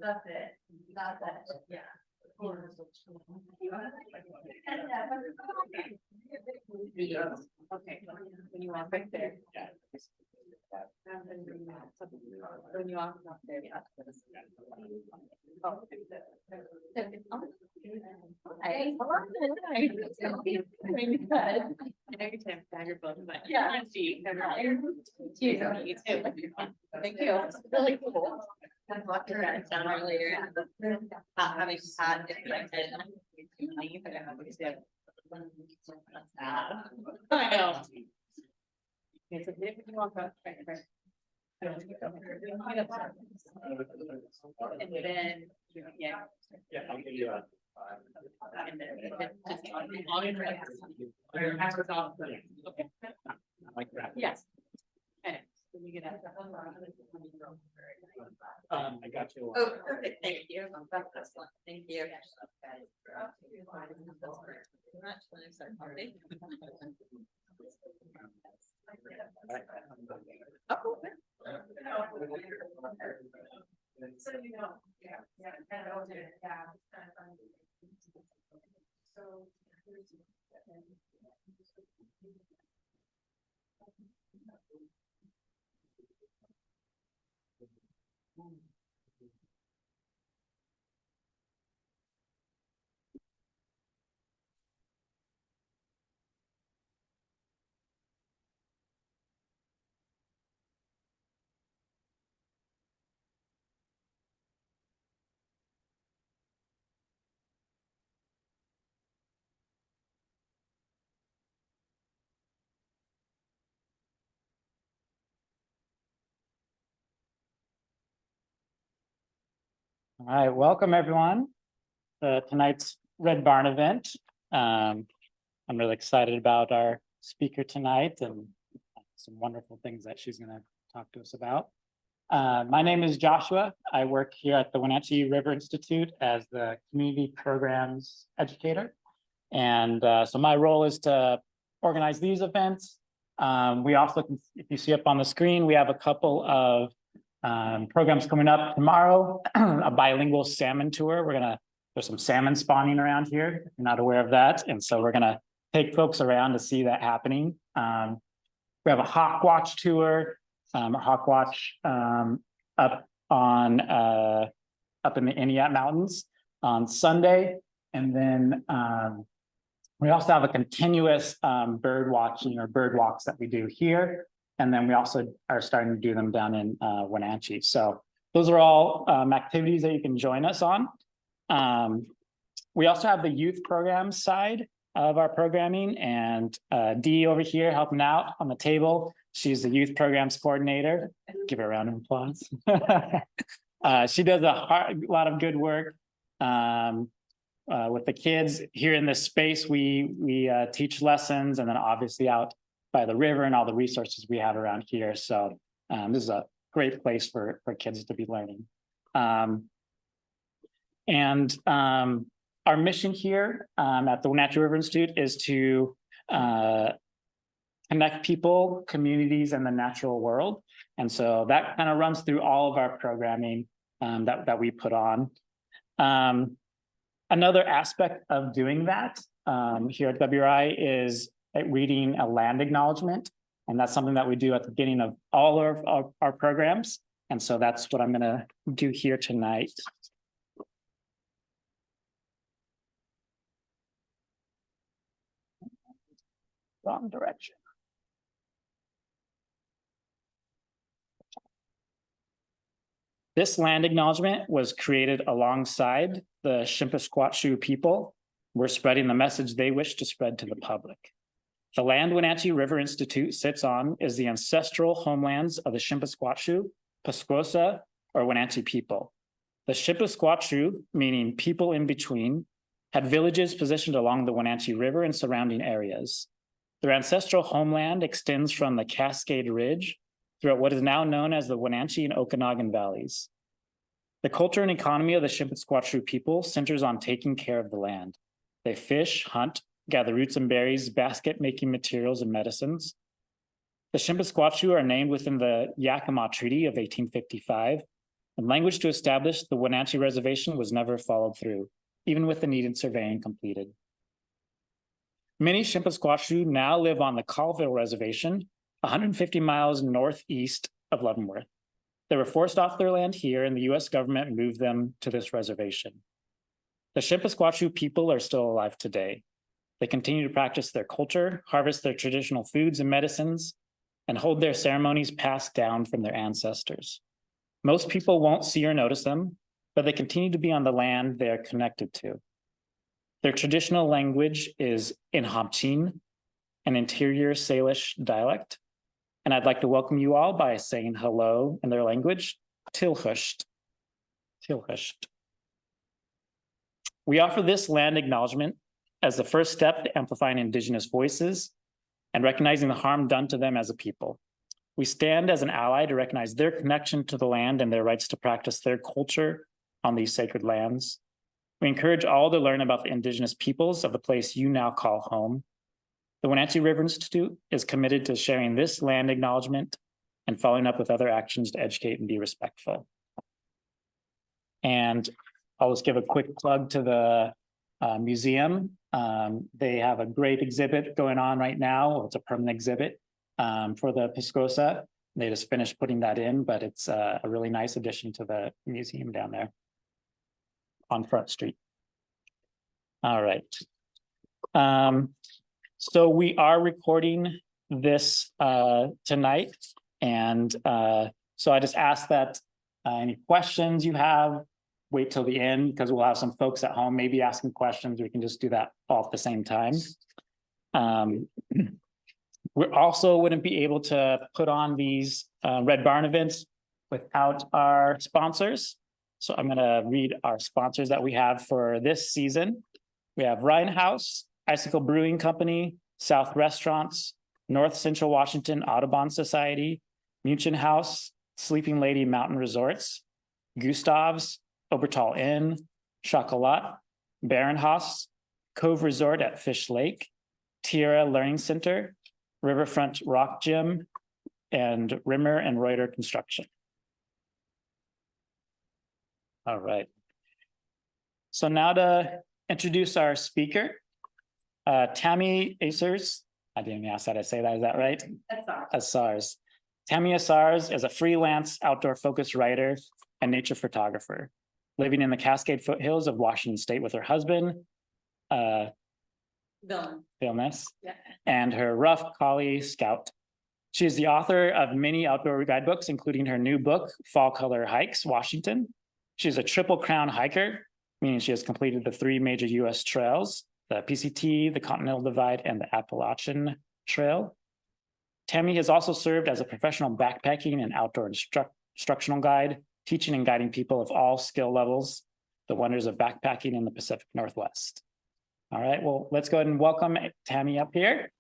That's it. Yeah. Okay, when you want right there. When you want up there, yeah. Yeah. Thank you. Really cool. I've walked around down earlier. Not having had it like that. I know. It's a bit you walk up. And then, yeah. Yeah, I'll give you a. And then just all your friends. Okay. Like that. Yes. Okay. So you get that. I got you. Oh, perfect. Thank you. That's excellent. Thank you. Oh, so you know, yeah. All right, welcome everyone to tonight's Red Barn event. I'm really excited about our speaker tonight and some wonderful things that she's going to talk to us about. My name is Joshua. I work here at the Wenatchee River Institute as the community programs educator. And so my role is to organize these events. We also, if you see up on the screen, we have a couple of programs coming up tomorrow, a bilingual salmon tour. There's some salmon spawning around here, if you're not aware of that. And so we're gonna take folks around to see that happening. We have a hawk watch tour, up in the Iniat Mountains on Sunday. And then we also have a continuous bird watching or bird walks that we do here. And then we also are starting to do them down in Wenatchee. So those are all activities that you can join us on. We also have the youth program side of our programming, and Dee over here helping out on the table. She's the youth programs coordinator. Give her a round of applause. She does a lot of good work with the kids here in this space. We teach lessons, and then obviously out by the river and all the resources we have around here. So this is a great place for kids to be learning. Our mission here at the Wenatchee River Institute is to connect people, communities, and the natural world. And so that kind of runs through all of our programming that we put on. Another aspect of doing that here at WRI is reading a land acknowledgement. And that's something that we do at the beginning of all of our programs. And so that's what I'm going to do here tonight. Wrong direction. This land acknowledgement was created alongside the Shimpisquatshue people. We're spreading the message they wish to spread to the public. The land Wenatchee River Institute sits on is the ancestral homelands of the Shimpisquatshue, Pasquosa, or Wenatchee people. The Shimpisquatshue, meaning people in between, had villages positioned along the Wenatchee River and surrounding areas. Their ancestral homeland extends from the Cascade Ridge throughout what is now known as the Wenatchee and Okanagan Valleys. The culture and economy of the Shimpasquatchie people centers on taking care of the land. They fish, hunt, gather roots and berries, basket-making materials and medicines. The Shimpasquatchie are named within the Yakima Treaty of 1855, and language to establish the Wenatchee Reservation was never followed through, even with the needed surveying completed. Many Shimpasquatchie now live on the Colville Reservation, 150 miles northeast of Leavenworth. They were forced off their land here, and the U.S. government moved them to this reservation. The Shimpasquatchie people are still alive today. They continue to practice their culture, harvest their traditional foods and medicines, and hold their ceremonies passed down from their ancestors. Most people won't see or notice them, but they continue to be on the land they are connected to. Their traditional language is Inhabchin, an interior Salish dialect. And I'd like to welcome you all by saying hello in their language, Tilhusht. Tilhusht. We offer this land acknowledgement as the first step to amplifying Indigenous voices and recognizing the harm done to them as a people. We stand as an ally to recognize their connection to the land and their rights to practice their culture on these sacred lands. We encourage all to learn about the Indigenous peoples of the place you now call home. The Wenatchee River Institute is committed to sharing this land acknowledgement and following up with other actions to educate and be respectful. And I'll just give a quick plug to the museum. They have a great exhibit going on right now. It's a permanent exhibit for the Piscosa. They just finished putting that in, but it's a really nice addition to the museum down there on Front Street. All right. So we are recording this tonight. And so I just ask that any questions you have, wait till the end, because we'll have some folks at home maybe asking questions. We can just do that all at the same time. We also wouldn't be able to put on these Red Barn events without our sponsors. So I'm going to read our sponsors that we have for this season. We have Ryan House, Icicle Brewing Company, South Restaurants, North Central Washington Audubon Society, Munchen House, Sleeping Lady Mountain Resorts, Gustav's, Obertal Inn, Chocolat, Baronhaus, Cove Resort at Fish Lake, Tierra Learning Center, Riverfront Rock Gym, and Rimmer and Reuter Construction. All right. So now to introduce our speaker, Tami Asars. I didn't even ask how to say that. Is that right? Asars. Tami Asars is a freelance outdoor-focused writer and nature photographer, living in the Cascade foothills of Washington State with her husband, Vilnius, yeah, and her rough collie, Scout. She is the author of many outdoor guidebooks, including her new book, Fall Color Hikes, Washington. She is a Triple Crown hiker, meaning she has completed the 3 major U.S. trails, the PCT, the Continental Divide, and the Appalachian Trail. Tami has also served as a professional backpacking and outdoor instructional guide, teaching and guiding people of all skill levels, the wonders of backpacking in the Pacific Northwest. All right, well, let's go ahead and welcome Tami up here.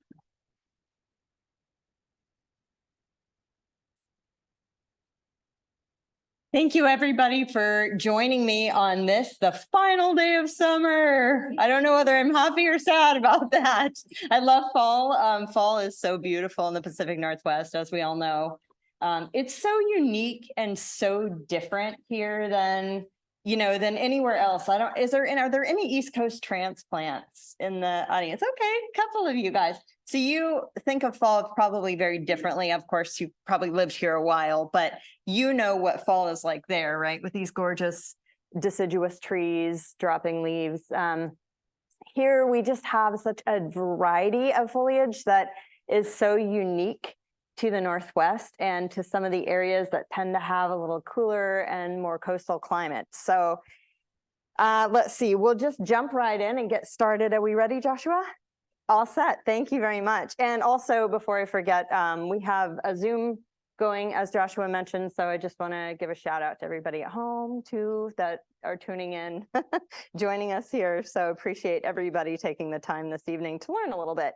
Thank you, everybody, for joining me on this, the final day of summer. I don't know whether I'm happy or sad about that. I love fall. Fall is so beautiful in the Pacific Northwest, as we all know. It's so unique and so different here than anywhere else. Are there any East Coast transplants in the audience? Okay, a couple of you guys. So you think of fall probably very differently. Of course, you've probably lived here a while, but you know what fall is like there, right? With these gorgeous deciduous trees dropping leaves. Here we just have such a variety of foliage that is so unique to the Northwest and to some of the areas that tend to have a little cooler and more coastal climate. So let's see, we'll just jump right in and get started. Are we ready, Joshua? All set. Thank you very much. And also, before I forget, we have a Zoom going, as Joshua mentioned. So I just want to give a shout out to everybody at home too that are tuning in, joining us here. So appreciate everybody taking the time this evening to learn a little bit.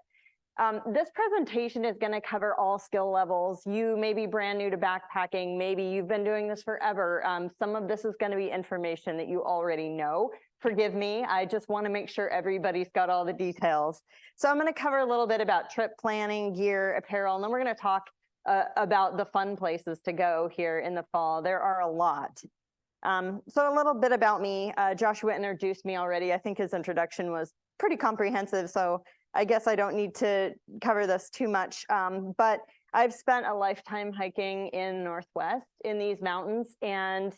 This presentation is going to cover all skill levels. You may be brand new to backpacking. Maybe you've been doing this forever. Some of this is going to be information that you already know. Forgive me. I just want to make sure everybody's got all the details. So I'm going to cover a little bit about trip planning, gear, apparel, and then we're going to talk about the fun places to go here in the fall. There are a lot. So a little bit about me. Joshua introduced me already. I think his introduction was pretty comprehensive, so I guess I don't need to cover this too much. But I've spent a lifetime hiking in Northwest in these mountains, and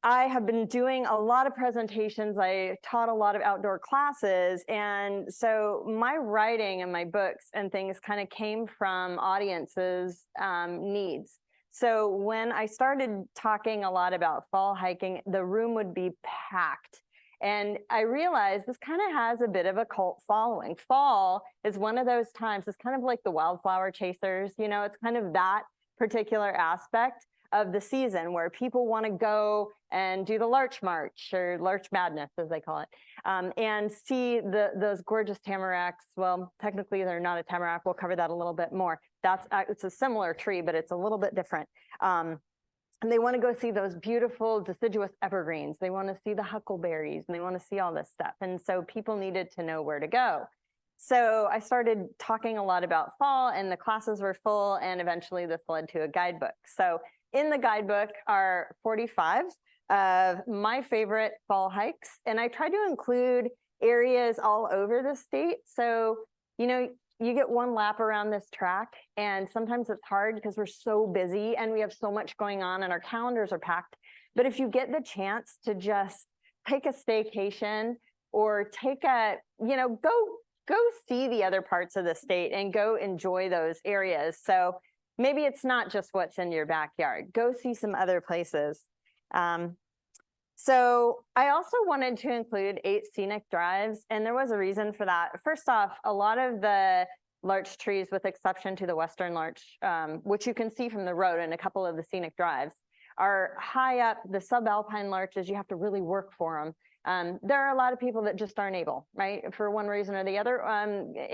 I have been doing a lot of presentations. I taught a lot of outdoor classes, and so my writing and my books and things kind of came from audiences' needs. So when I started talking a lot about fall hiking, the room would be packed. And I realized this kind of has a bit of a cult following. Fall is one of those times, it's kind of like the wildflower chasers, you know, it's kind of that particular aspect of the season where people want to go and do the Larch March, or Larch Madness, as they call it, and see those gorgeous tamaracks. Well, technically they're not a tamarack. We'll cover that a little bit more. It's a similar tree, but it's a little bit different. And they want to go see those beautiful deciduous evergreens. They want to see the huckleberries, and they want to see all this stuff. And so people needed to know where to go. So I started talking a lot about fall, and the classes were full, and eventually this led to a guidebook. So in the guidebook are 45 of my favorite fall hikes, and I try to include areas all over the state. So, you know, you get one lap around this track, and sometimes it's hard because we're so busy and we have so much going on and our calendars are packed. But if you get the chance to just take a staycation or take a, you know, go see the other parts of the state and go enjoy those areas. So maybe it's not just what's in your backyard. Go see some other places. So I also wanted to include 8 scenic drives, and there was a reason for that. First off, a lot of the larch trees, with exception to the western larch, which you can see from the road in a couple of the scenic drives, are high up. The subalpine larches, you have to really work for them. There are a lot of people that just aren't able, right, for one reason or the other,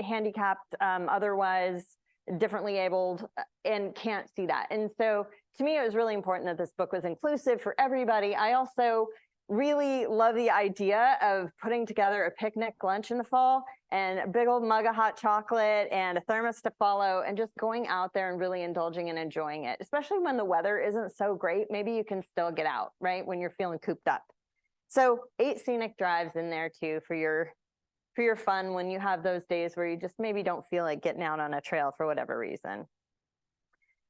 handicapped, otherwise differently abled, and can't see that. And so to me, it was really important that this book was inclusive for everybody. I also really love the idea of putting together a picnic lunch in the fall and a big old mug of hot chocolate and a thermos to follow, and just going out there and really indulging and enjoying it, especially when the weather isn't so great. Maybe you can still get out, right, when you're feeling cooped up. So 8 scenic drives in there too for your fun when you have those days where you just maybe don't feel like getting out on a trail for whatever reason.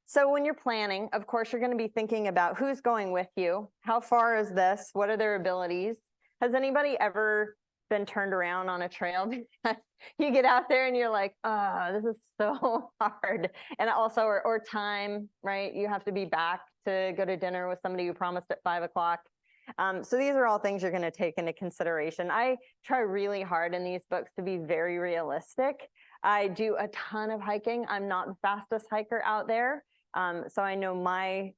So when you're planning, of course, you're going to be thinking about who's going with you. How far is this? What are their abilities? Has anybody ever been turned around on a trail because you get out there and you're like, oh, this is so hard? And also, or time, right? You have to be back to go to dinner with somebody you promised at 5 o'clock. So these are all things you're going to take into consideration. I try really hard in these books to be very realistic. I do a ton of hiking. I'm not the fastest hiker out there. So I know my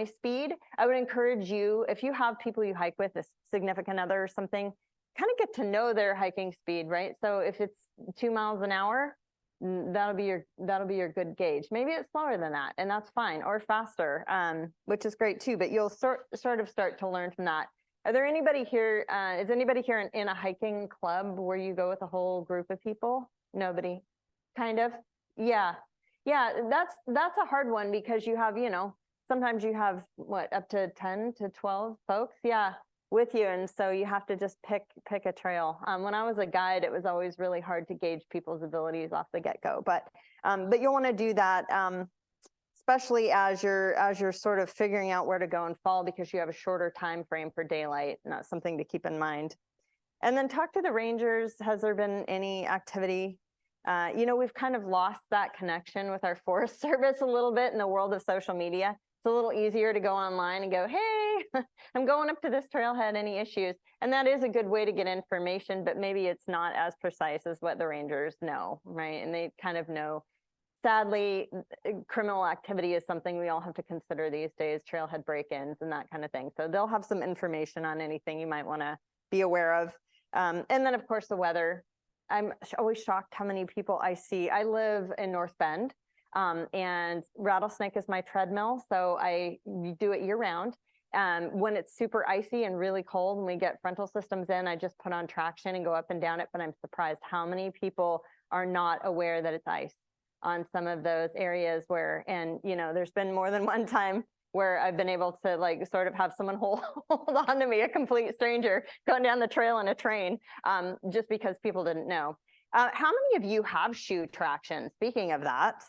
speed. I would encourage you, if you have people you hike with, a significant other or something, kind of get to know their hiking speed, right? So if it's 2 miles an hour, that'll be your good gauge. Maybe it's slower than that, and that's fine, or faster, which is great too. But you'll sort of start to learn from that. Are there anybody here? Is anybody here in a hiking club where you go with a whole group of people? Nobody, kind of. Yeah. That's a hard one because you have, sometimes you have what, up to 10 to 12 folks, with you, and so you have to just pick a trail. When I was a guide, it was always really hard to gauge people's abilities off the get-go, but you'll want to do that, especially as you're sort of figuring out where to go in fall, because you have a shorter time frame for daylight, and that's something to keep in mind. And then talk to the rangers. Has there been any activity? We've kind of lost that connection with our Forest Service a little bit in the world of social media. It's a little easier to go online and go, hey, I'm going up to this trailhead, any issues? And that is a good way to get information, but maybe it's not as precise as what the rangers know, right? And they kind of know. Sadly, criminal activity is something we all have to consider these days, trailhead break-ins and that kind of thing. So they'll have some information on anything you might want to be aware of. And then, of course, the weather. I'm always shocked how many people I see. I live in North Bend, and Rattlesnake is my treadmill, so I do it year round. When it's super icy and really cold and we get frontal systems in, I just put on traction and go up and down it, but I'm surprised how many people are not aware that it's ice on some of those areas where, and there's been more than one time where I've been able to like sort of have someone hold on to me, a complete stranger going down the trail in a train, just because people didn't know. How many of you have shoe traction? Speaking of that.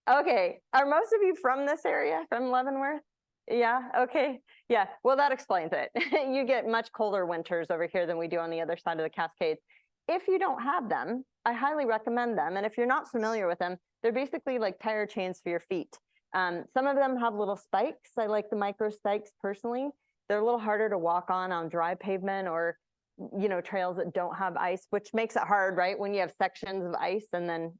Okay, are most of you from this area, from Leavenworth? Yeah, okay. Yeah, well, that explains it. You get much colder winters over here than we do on the other side of the Cascades. If you don't have them, I highly recommend them. And if you're not familiar with them, they're basically like tire chains for your feet. Some of them have little spikes. I like the micro spikes personally. They're a little harder to walk on dry pavement or, trails that don't have ice, which makes it hard, right? When you have sections of ice and then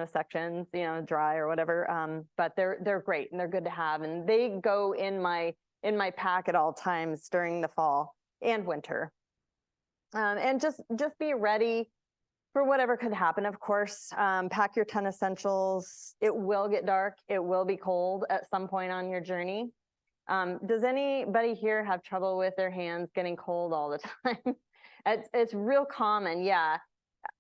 sections, dry or whatever. But they're great and they're good to have. And they go in my pack at all times during the fall and winter. And just be ready for whatever could happen. Of course, pack your 10 essentials. It will get dark. It will be cold at some point on your journey. Does anybody here have trouble with their hands getting cold all the time? It's real common. Yeah.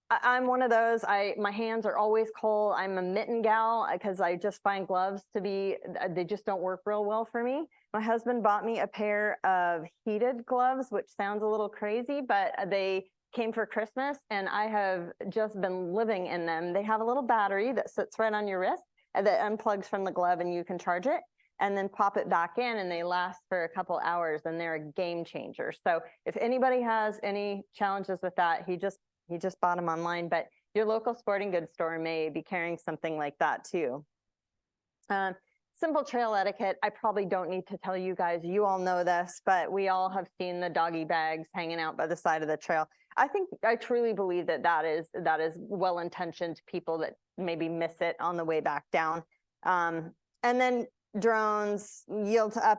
I'm one of those. My hands are always cold. I'm a mitten gal because I just find gloves they just don't work real well for me. My husband bought me a pair of heated gloves, which sounds a little crazy, but they came for Christmas and I have just been living in them. They have a little battery that sits right on your wrist and that unplugs from the glove and you can charge it and then pop it back in and they last for a couple hours and they're a game changer. So if anybody has any challenges with that, he just bought them online, but your local sporting goods store may be carrying something like that too. Simple trail etiquette. I probably don't need to tell you guys, you all know this, but we all have seen the doggy bags hanging out by the side of the trail. I truly believe that is well-intentioned people that maybe miss it on the way back down. And then drones, yield to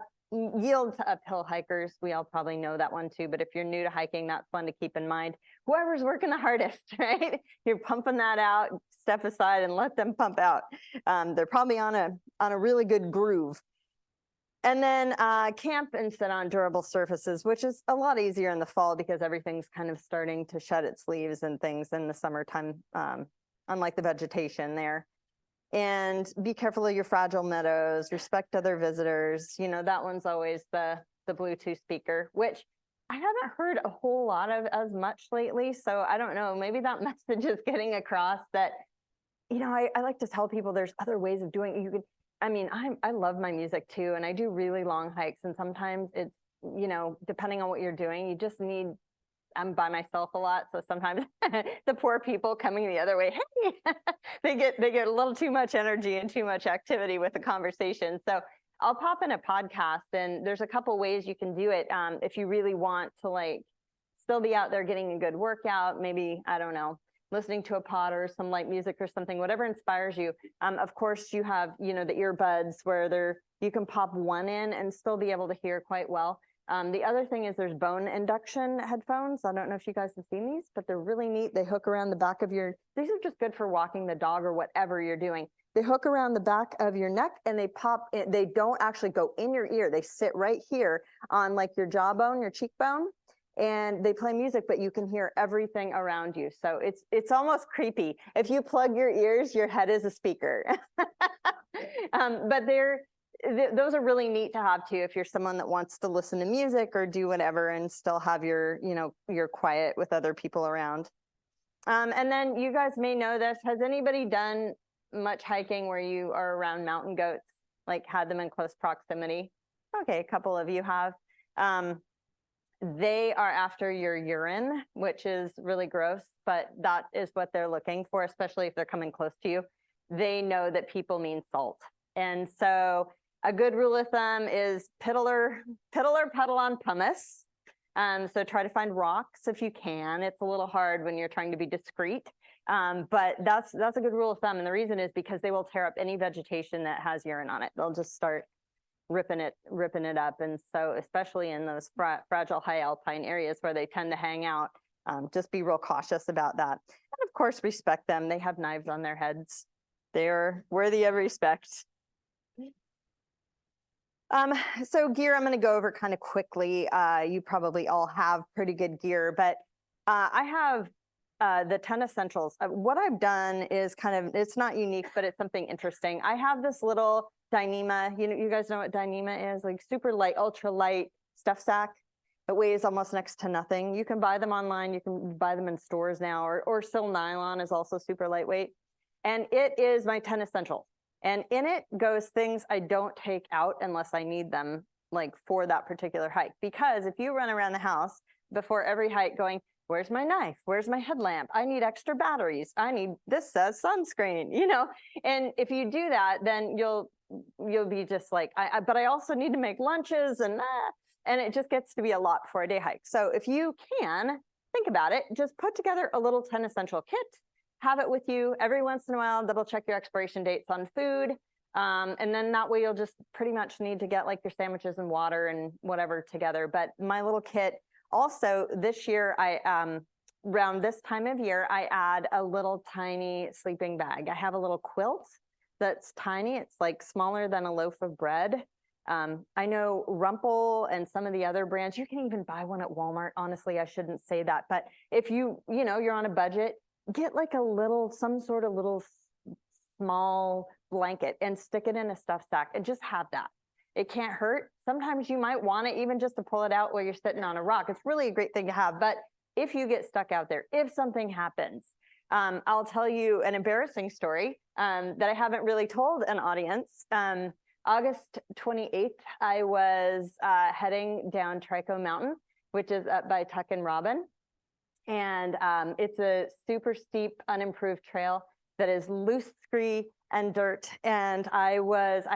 uphill hikers. We all probably know that one too, but if you're new to hiking, that's one to keep in mind. Whoever's working the hardest, right? You're pumping that out, step aside and let them pump out. They're probably on a really good groove. And then camp and sit on durable surfaces, which is a lot easier in the fall because everything's kind of starting to shed its leaves and things in the summertime, unlike the vegetation there. And be careful of your fragile meadows, respect other visitors. That one's always the Bluetooth speaker, which I haven't heard a whole lot of as much lately. So I don't know, maybe that message is getting across that, I like to tell people there's other ways of doing it. I love my music too. And I do really long hikes. And sometimes it's, depending on what you're doing, I'm by myself a lot. So sometimes the poor people coming the other way, hey, they get a little too much energy and too much activity with the conversation. So I'll pop in a podcast and there's a couple ways you can do it. If you really want to still be out there getting a good workout, maybe, I don't know, listening to a pod or some light music or something, whatever inspires you. Of course you have, the earbuds where you can pop one in and still be able to hear quite well. The other thing is there's bone induction headphones. I don't know if you guys have seen these, but they're really neat. They hook around the back of these are just good for walking the dog or whatever you're doing. They hook around the back of your neck and they don't actually go in your ear. They sit right here on your jawbone, your cheekbone, and they play music, but you can hear everything around you. So it's almost creepy. If you plug your ears, your head is a speaker. But those are really neat to have too if you're someone that wants to listen to music or do whatever and still have your quiet with other people around. And then you guys may know this. Has anybody done much hiking where you are around mountain goats, had them in close proximity? Okay, a couple of you have. They are after your urine, which is really gross, but that is what they're looking for, especially if they're coming close to you. They know that people mean salt. And so a good rule of thumb is pedal on pumice. So try to find rocks if you can. It's a little hard when you're trying to be discreet, but that's a good rule of thumb. And the reason is because they will tear up any vegetation that has urine on it. They'll just start ripping it up. And so especially in those fragile high alpine areas where they tend to hang out, just be real cautious about that. And of course, respect them. They have knives on their heads. They're worthy of respect. So gear, I'm going to go over kind of quickly. You probably all have pretty good gear, but I have the 10 essentials. What I've done is kind of, it's not unique, but it's something interesting. I have this little Dyneema. You guys know what Dyneema is? Like super light, ultra light stuff sack. It weighs almost next to nothing. You can buy them online. You can buy them in stores now, or Sil Nylon is also super lightweight. And it is my 10 essentials. And in it goes things I don't take out unless I need them, like for that particular hike. Because if you run around the house before every hike going, where's my knife? Where's my headlamp? I need extra batteries. This says sunscreen, and if you do that, then you'll be just like, but I also need to make lunches and it just gets to be a lot for a day hike. So if you can think about it, just put together a little 10 essential kit, have it with you every once in a while, double check your expiration dates on food. And then that way you'll just pretty much need to get like your sandwiches and water and whatever together. But my little kit, also this year, around this time of year, I add a little tiny sleeping bag. I have a little quilt that's tiny. It's like smaller than a loaf of bread. I know Rumpel and some of the other brands, you can even buy one at Walmart. Honestly, I shouldn't say that. But if you're on a budget, get like some sort of little small blanket and stick it in a stuff sack and just have that. It can't hurt. Sometimes you might want it even just to pull it out while you're sitting on a rock. It's really a great thing to have. But if you get stuck out there, if something happens, I'll tell you an embarrassing story that I haven't really told an audience. August 28th, I was heading down Trico Mountain, which is up by Tuck and Robin. And it's a super steep, unimproved trail that is loose scree and dirt. And I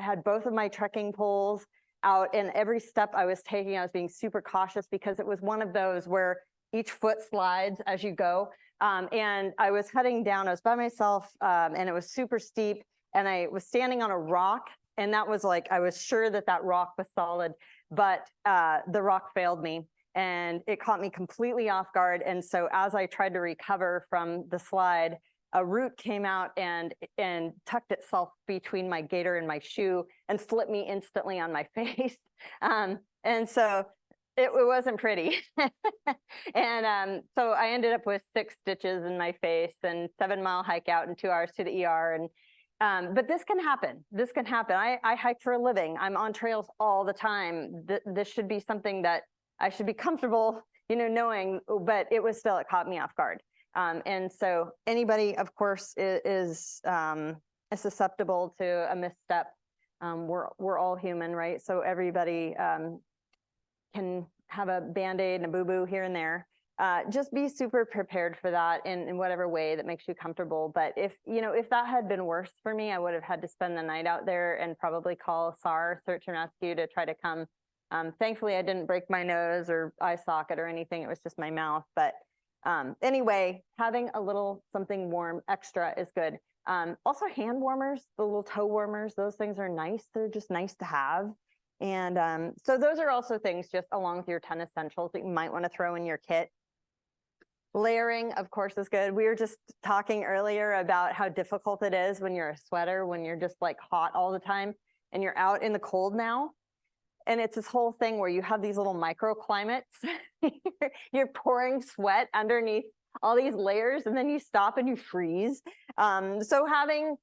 had both of my trekking poles out, and every step I was taking, I was being super cautious because it was one of those where each foot slides as you go. And I was heading down, I was by myself, and it was super steep. And I was standing on a rock, and that was like, I was sure that rock was solid, but the rock failed me. And it caught me completely off guard. And so as I tried to recover from the slide, a root came out and tucked itself between my gaiter and my shoe and flipped me instantly on my face. And so it wasn't pretty. And so I ended up with 6 stitches in my face and 7-mile hike out and 2 hours to the ER. And but this can happen. This can happen. I hike for a living. I'm on trails all the time. This should be something that I should be comfortable, knowing, but it caught me off guard. And so anybody, of course, is susceptible to a misstep. We're all human, right? So everybody can have a Band-Aid and a boo-boo here and there. Just be super prepared for that in whatever way that makes you comfortable. But if that had been worse for me, I would have had to spend the night out there and probably call SAR, search and rescue, to try to come. Thankfully, I didn't break my nose or eye socket or anything. It was just my mouth. But anyway, having a little something warm extra is good. Also, hand warmers, the little toe warmers, those things are nice. They're just nice to have. And so those are also things just along with your 10 essentials that you might want to throw in your kit. Layering, of course, is good. We were just talking earlier about how difficult it is when you're a sweater, when you're just like hot all the time and you're out in the cold now. And it's this whole thing where you have these little microclimates. You're pouring sweat underneath all these layers, and then you stop and you freeze. So having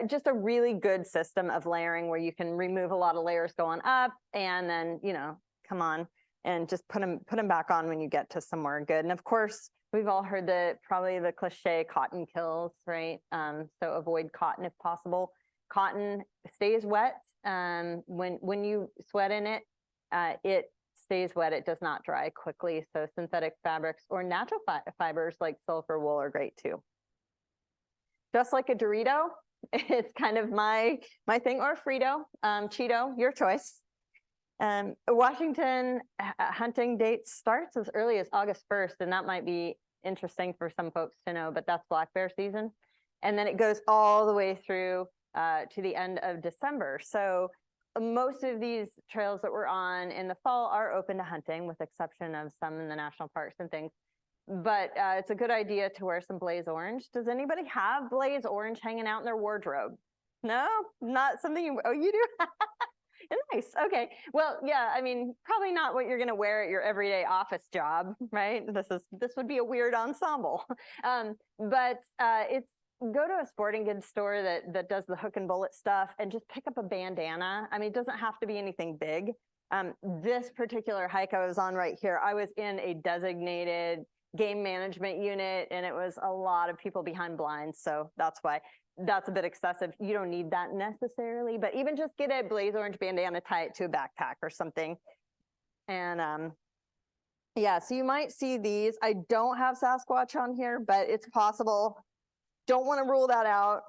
just a really good system of layering where you can remove a lot of layers going up, and then come on and just put them back on when you get to somewhere good. And of course, we've all heard probably the cliche, cotton kills, right? So avoid cotton if possible. Cotton stays wet. When you sweat in it, it stays wet. It does not dry quickly. So synthetic fabrics or natural fibers like sulfur wool are great too. Just like a Dorito, it's kind of my thing, or Frito, Cheeto, your choice. Washington hunting date starts as early as August 1st, and that might be interesting for some folks to know, but that's black bear season. And then it goes all the way through to the end of December. So most of these trails that we're on in the fall are open to hunting, with exception of some in the national parks and things. but it's a good idea to wear some blaze orange. Does anybody have blaze orange hanging out in their wardrobe? No, not something you, oh, you do? Nice. Okay. Well, yeah, I mean, probably not what you're going to wear at your everyday office job, right? This would be a weird ensemble. But it's go to a sporting goods store that does the hook and bullet stuff and just pick up a bandana. I mean, it doesn't have to be anything big. This particular hike I was on right here, I was in a designated game management unit and it was a lot of people behind blinds. So that's why. That's a bit excessive. You don't need that necessarily, but even just get a blaze orange bandana, tie it to a backpack or something. And yeah, so you might see these. I don't have Sasquatch on here, but it's possible. Don't want to rule that out.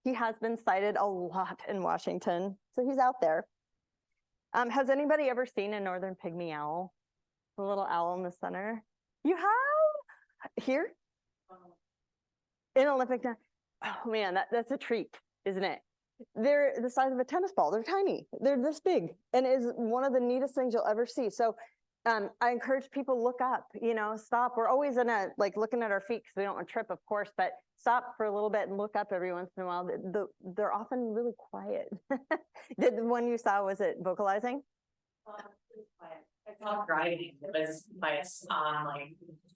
He has been sighted a lot in Washington, so he's out there. Has anybody ever seen a northern pygmy owl? The little owl in the center? You have? Here? In Olympic. Oh man, that's a treat, isn't it? They're the size of a tennis ball. They're tiny. They're this big, and is one of the neatest things you'll ever see. So I encourage people look up, stop. We're always looking at our feet because we don't want to trip, of course, but stop for a little bit and look up every once in a while. They're often really quiet. The one you saw, was it vocalizing? I saw driving. It was on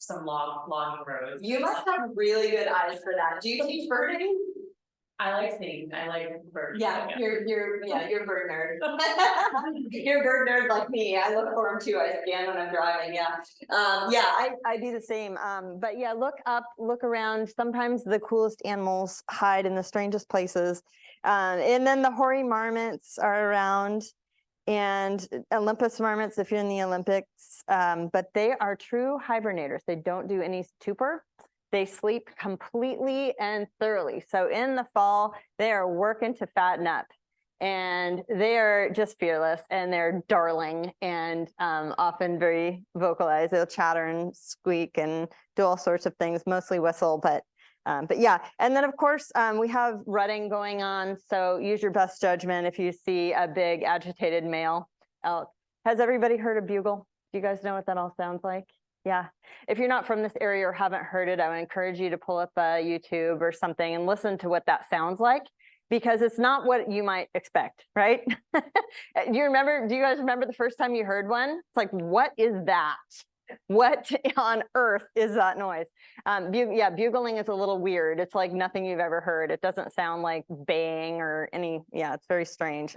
some logging roads. You must have really good eyes for that. Do you teach birding? I like singing. I like birds. Yeah, you're a bird nerd. You're a bird nerd like me. I look for them too. I scan when I'm driving. Yeah. I do the same. But yeah, look up, look around. Sometimes the coolest animals hide in the strangest places. And then the hoary marmots are around, and Olympus marmots if you're in the Olympics. But they are true hibernators. They don't do any stupor. They sleep completely and thoroughly. So in the fall, they are working to fatten up, and they are just fearless, and they're darling, and often very vocalized. They'll chatter and squeak and do all sorts of things, mostly whistle, but yeah. And then of course we have rutting going on. So use your best judgment if you see a big agitated male elk. Has everybody heard a bugle? Do you guys know what that all sounds like? Yeah. If you're not from this area or haven't heard it, I would encourage you to pull up YouTube or something and listen to what that sounds like, because it's not what you might expect, right? Do you guys remember the first time you heard one? It's like, what is that? What on earth is that noise? Bugling is a little weird. It's like nothing you've ever heard. It doesn't sound like baying or it's very strange.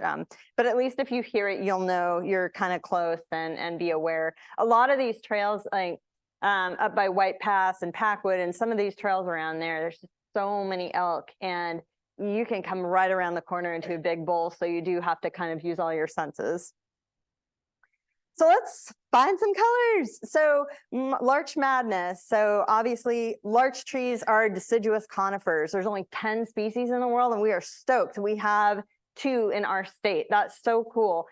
But at least if you hear it, you'll know you're kind of close and be aware. A lot of these trails, like up by White Pass and Packwood, and some of these trails around there's just so many elk, and you can come right around the corner into a big bowl. So you do have to kind of use all your senses. So let's find some colors. So larch madness. So obviously larch trees are deciduous conifers. There's only 10 species in the world, and we are stoked. We have 2 in our state. That's so cool.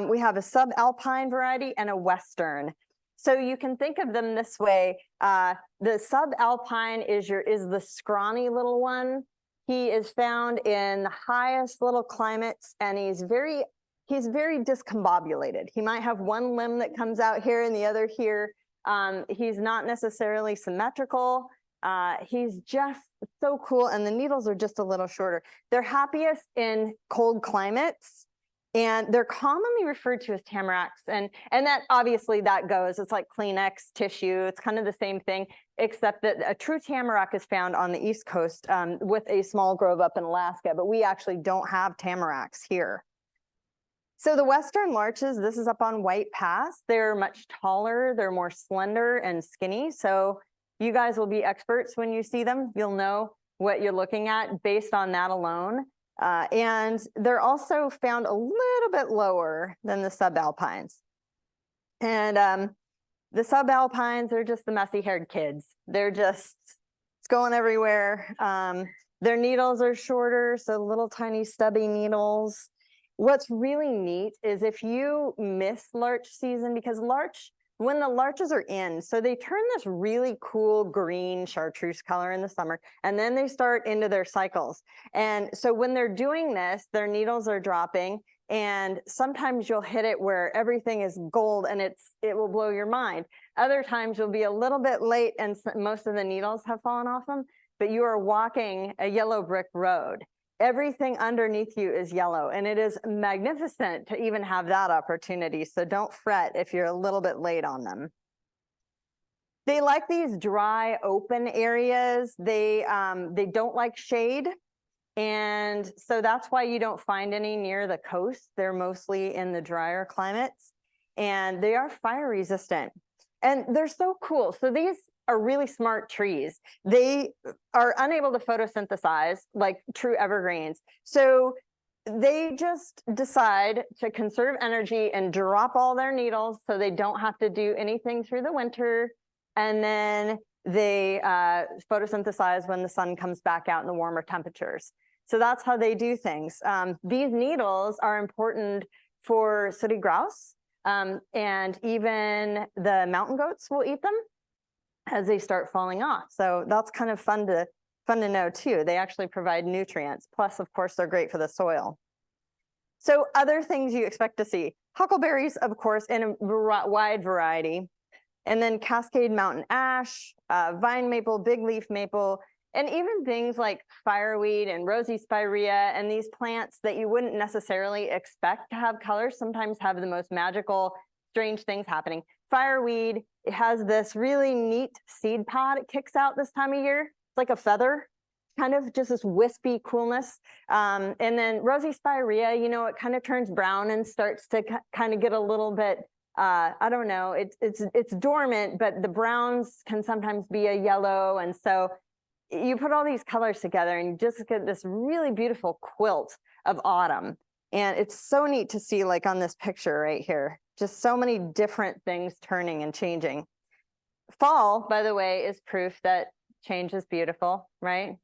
We have a subalpine variety and a western. So you can think of them this way. The subalpine is the scrawny little one. He is found in the highest little climates, and he's very discombobulated. He might have one limb that comes out here and the other here. He's not necessarily symmetrical. He's just so cool, and the needles are just a little shorter. They're happiest in cold climates, and they're commonly referred to as tamaracks. And that obviously that goes, it's like Kleenex tissue. It's kind of the same thing, except that a true tamarack is found on the East Coast with a small grove up in Alaska, but we actually don't have tamaracks here. So the western larches, this is up on White Pass. They're much taller, they're more slender and skinny. So you guys will be experts when you see them. You'll know what you're looking at based on that alone. And they're also found a little bit lower than the subalpines. And the subalpines are just the messy haired kids. It's going everywhere. Their needles are shorter, so little tiny stubby needles. What's really neat is if you miss larch season, because when the larches are in, so they turn this really cool green chartreuse color in the summer, and then they start into their cycles. And so when they're doing this, their needles are dropping, And sometimes you'll hit it where everything is gold and it will blow your mind. Other times you'll be a little bit late and most of the needles have fallen off them, but you are walking a yellow brick road. Everything underneath you is yellow, and it is magnificent to even have that opportunity. So don't fret if you're a little bit late on them. They like these dry, open areas. They don't like shade. And so that's why you don't find any near the coast. They're mostly in the drier climates, and they are fire resistant. And they're so cool. So these are really smart trees. They are unable to photosynthesize like true evergreens. So they just decide to conserve energy and drop all their needles so they don't have to do anything through the winter. And then they photosynthesize when the sun comes back out in the warmer temperatures. So that's how they do things. These needles are important for sooty grouse, and even the mountain goats will eat them as they start falling off. So that's kind of fun to know too. They actually provide nutrients. Plus, of course, they're great for the soil. So other things you expect to see: huckleberries, of course, in a wide variety. And then Cascade Mountain Ash, Vine Maple, Big Leaf Maple, and even things like fireweed and rosy spirea, and these plants that you wouldn't necessarily expect to have colors sometimes have the most magical, strange things happening. Fireweed, it has this really neat seed pod it kicks out this time of year. It's like a feather, kind of just this wispy coolness. And then rosy spirea, you know, it kind of turns brown and starts to kind of get a little bit, I don't know, it's dormant, but the browns can sometimes be a yellow. And so you put all these colors together and you just get this really beautiful quilt of autumn. And it's so neat to see, like on this picture right here, just so many different things turning and changing. Fall, by the way, is proof that change is beautiful, right?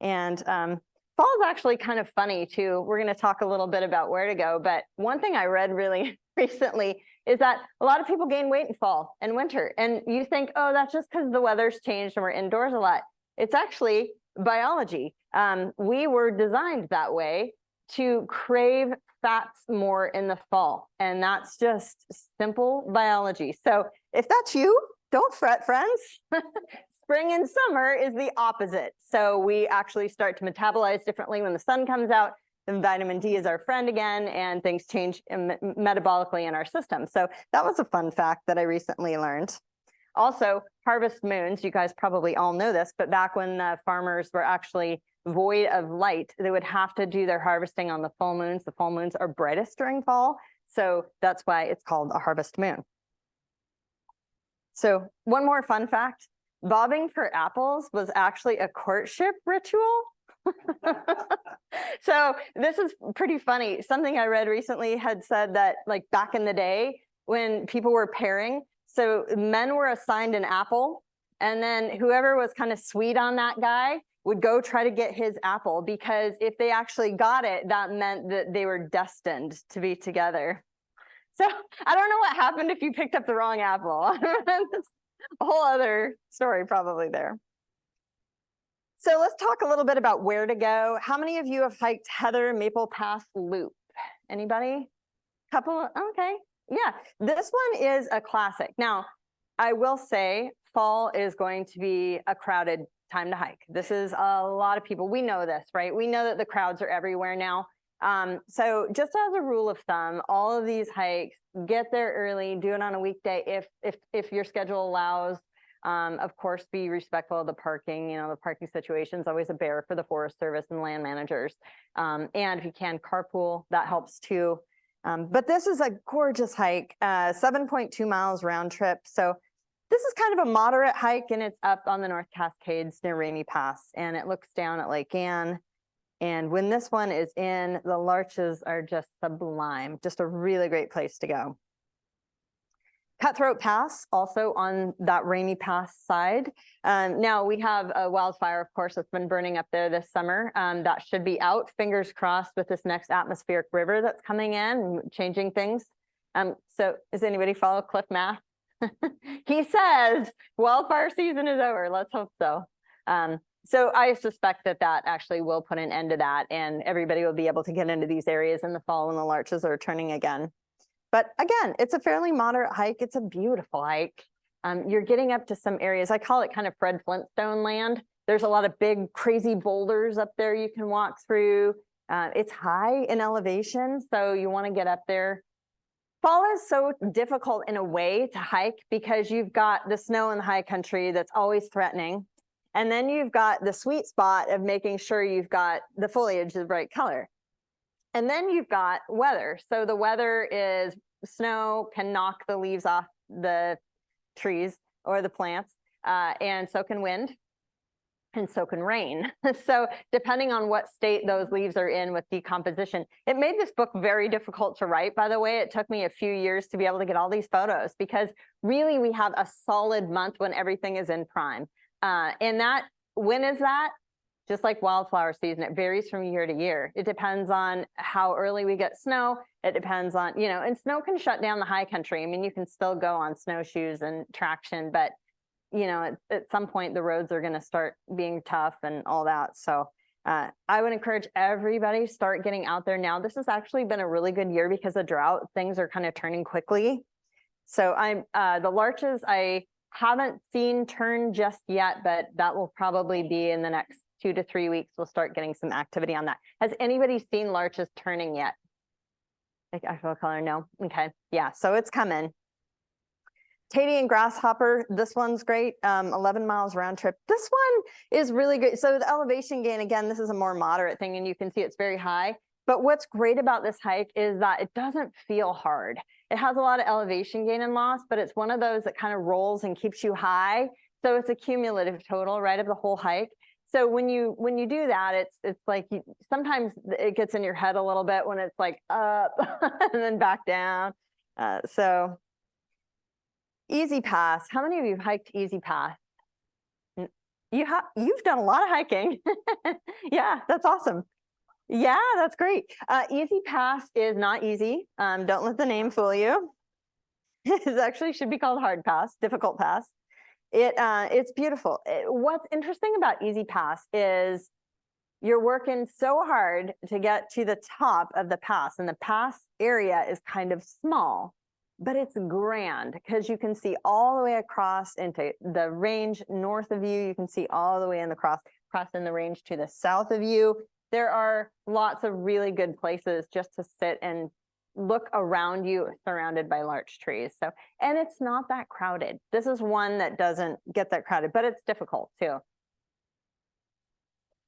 And fall is actually kind of funny too. We're going to talk a little bit about where to go, but one thing I read really recently is that a lot of people gain weight in fall and winter. And you think, oh, that's just because the weather's changed and we're indoors a lot. It's actually biology. We were designed that way to crave fats more in the fall. And that's just simple biology. So if that's you, don't fret, friends. Spring and summer is the opposite. So we actually start to metabolize differently when the sun comes out. And vitamin D is our friend again, and things change metabolically in our system. So that was a fun fact that I recently learned. Also, harvest moons, you guys probably all know this, but back when the farmers were actually void of light, they would have to do their harvesting on the full moons. The full moons are brightest during fall, so that's why it's called a harvest moon. So one more fun fact, bobbing for apples was actually a courtship ritual. So this is pretty funny. Something I read recently had said that, like, back in the day when people were pairing, so men were assigned an apple, and then whoever was kind of sweet on that guy would go try to get his apple, because if they actually got it, that meant that they were destined to be together. So I don't know what happened if you picked up the wrong apple. A whole other story probably there. So let's talk a little bit about where to go. How many of you have hiked Heather Maple Pass Loop? Anybody? Couple? Okay. Yeah, this one is a classic. Now, I will say fall is going to be a crowded time to hike. This is a lot of people. We know this, right? We know that the crowds are everywhere now. So just as a rule of thumb, all of these hikes, get there early, do it on a weekday if your schedule allows. Of course, be respectful of the parking. You know, the parking situation is always a bear for the Forest Service and land managers. And if you can carpool, that helps too. But this is a gorgeous hike, 7.2 miles round trip. So this is kind of a moderate hike, and it's up on the North Cascades near Rainy Pass, and it looks down at Lake Anne. And when this one is in, the larches are just sublime, just a really great place to go. Cutthroat Pass, also on that Rainy Pass side. Now we have a wildfire, of course, that's been burning up there this summer. That should be out, fingers crossed, with this next atmospheric river that's coming in and changing things. So does anybody follow Cliff Math? He says wildfire season is over. Let's hope so. So I suspect that that actually will put an end to that, and everybody will be able to get into these areas in the fall when the larches are turning again. But again, it's a fairly moderate hike. It's a beautiful hike. You're getting up to some areas, I call it kind of Fred Flintstone land. There's a lot of big, crazy boulders up there you can walk through. It's high in elevation, so you want to get up there. Fall is so difficult in a way to hike because you've got the snow in the high country that's always threatening. And then you've got the sweet spot of making sure you've got the foliage the right color. And then you've got weather. So the weather is snow can knock the leaves off the trees or the plants, and so can wind. And so can rain. So depending on what state those leaves are in with decomposition, it made this book very difficult to write, by the way. It took me a few years to be able to get all these photos because really we have a solid month when everything is in prime. And that, when is that? Just like wildflower season, it varies from year to year. It depends on how early we get snow. It depends on, and snow can shut down the high country. I mean, you can still go on snowshoes and traction, but at some point the roads are going to start being tough and all that. So I would encourage everybody to start getting out there now. This has actually been a really good year because of drought. Things are kind of turning quickly. So the larches I haven't seen turn just yet, but that will probably be in the next 2 to 3 weeks. We'll start getting some activity on that. Has anybody seen larches turning yet? Like actual color? No. Okay. Yeah. So it's coming. Tatey and Grasshopper, this one's great, 11 miles round trip. This one is really great. So the elevation gain, again, this is a more moderate thing, and you can see it's very high. But what's great about this hike is that it doesn't feel hard. It has a lot of elevation gain and loss, but it's one of those that kind of rolls and keeps you high. So it's a cumulative total, right, of the whole hike. So when you do that, it's like sometimes it gets in your head a little bit when it's like up and then back down. So Easy Pass. How many of you have hiked Easy Pass? You've done a lot of hiking. Yeah, that's awesome. Yeah, that's great. Easy Pass is not easy. Don't let the name fool you. It actually should be called Hard Pass, Difficult Pass. It's beautiful. What's interesting about Easy Pass is you're working so hard to get to the top of the pass, and the pass area is kind of small. But it's grand because you can see all the way across into the range north of you. You can see all the way in the cross in the range to the south of you. There are lots of really good places just to sit and look around you, surrounded by larch trees. So, and it's not that crowded. This is one that doesn't get that crowded, but it's difficult too.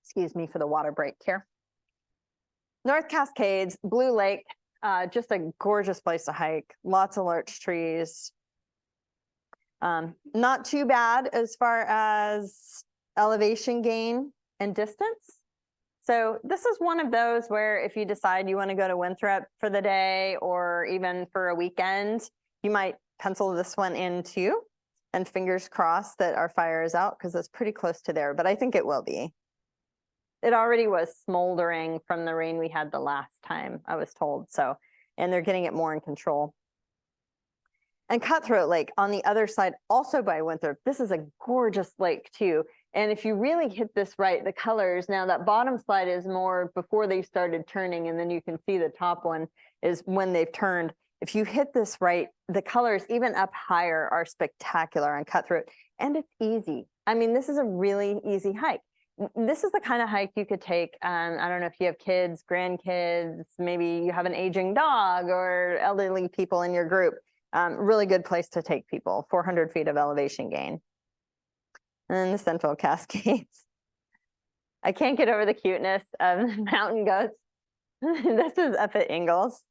Excuse me for the water break here. North Cascades, Blue Lake. Just a gorgeous place to hike. Lots of larch trees. Not too bad as far as elevation gain and distance. So this is one of those where if you decide you want to go to Winthrop for the day or even for a weekend, you might pencil this one in too. And fingers crossed that our fire is out because it's pretty close to there, but I think it will be. It already was smoldering from the rain we had the last time, I was told. So, and they're getting it more in control. And Cutthroat Lake on the other side, also by Winthrop. This is a gorgeous lake too. And if you really hit this right, the colors, now that bottom slide is more before they started turning, and then you can see the top one is when they've turned. If you hit this right, the colors even up higher are spectacular on Cutthroat, and it's easy. I mean, this is a really easy hike. This is the kind of hike you could take. I don't know if you have kids, grandkids, maybe you have an aging dog or elderly people in your group. Really good place to take people, 400 feet of elevation gain. And then the Central Cascades. I can't get over the cuteness of the mountain goats. This is up at Ingalls.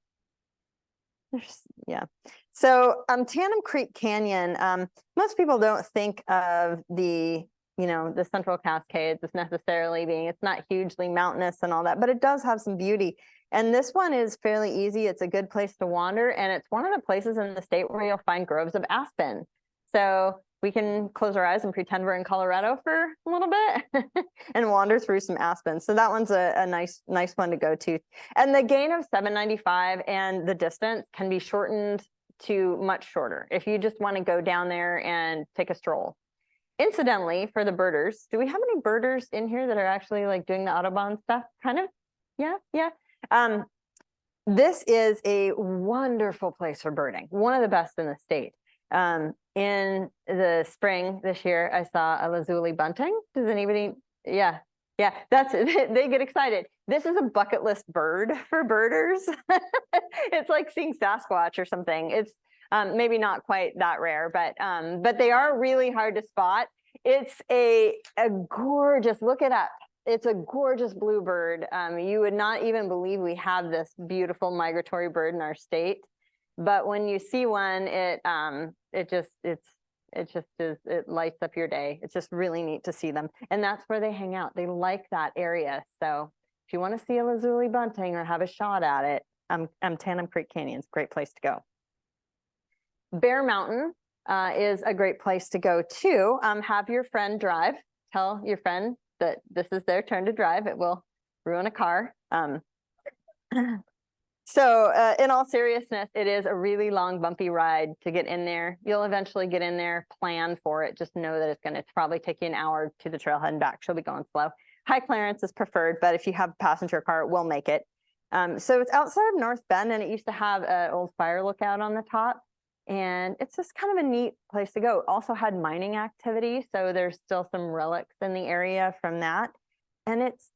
Yeah. So Tandem Creek Canyon, most people don't think of the Central Cascades as necessarily being, it's not hugely mountainous and all that, but it does have some beauty. And this one is fairly easy. It's a good place to wander. And it's one of the places in the state where you'll find groves of aspen. So we can close our eyes and pretend we're in Colorado for a little bit and wander through some aspen. So that one's a nice one to go to. And the gain of 795 and the distance can be shortened to much shorter if you just want to go down there and take a stroll. incidentally, for the birders, do we have any birders in here that are actually like doing the Audubon stuff? Kind of? Yeah, yeah. This is a wonderful place for birding, one of the best in the state. In the spring this year, I saw a lazuli bunting. Does anybody? Yeah, yeah, that's they get excited. This is a bucket list bird for birders. It's like seeing Sasquatch or something. It's maybe not quite that rare, but they are really hard to spot. It's a gorgeous, look it up. It's a gorgeous bluebird. You would not even believe we have this beautiful migratory bird in our state. But when you see one, it lights up your day. It's just really neat to see them. And that's where they hang out. They like that area. So if you want to see a lazuli bunting or have a shot at it, Tandem Creek Canyon's a great place to go. Bear Mountain is a great place to go too. Have your friend drive. Tell your friend that this is their turn to drive. It will ruin a car. So in all seriousness, it is a really long, bumpy ride to get in there. You'll eventually get in there, plan for it. Just know that it's going to probably take you an hour to the trailhead and back. She'll be going slow. High clearance is preferred, but if you have a passenger car, it will make it. So it's outside of North Bend, and it used to have an old fire lookout on the top. And it's just kind of a neat place to go. It also had mining activity, so there's still some relics in the area from that. And it's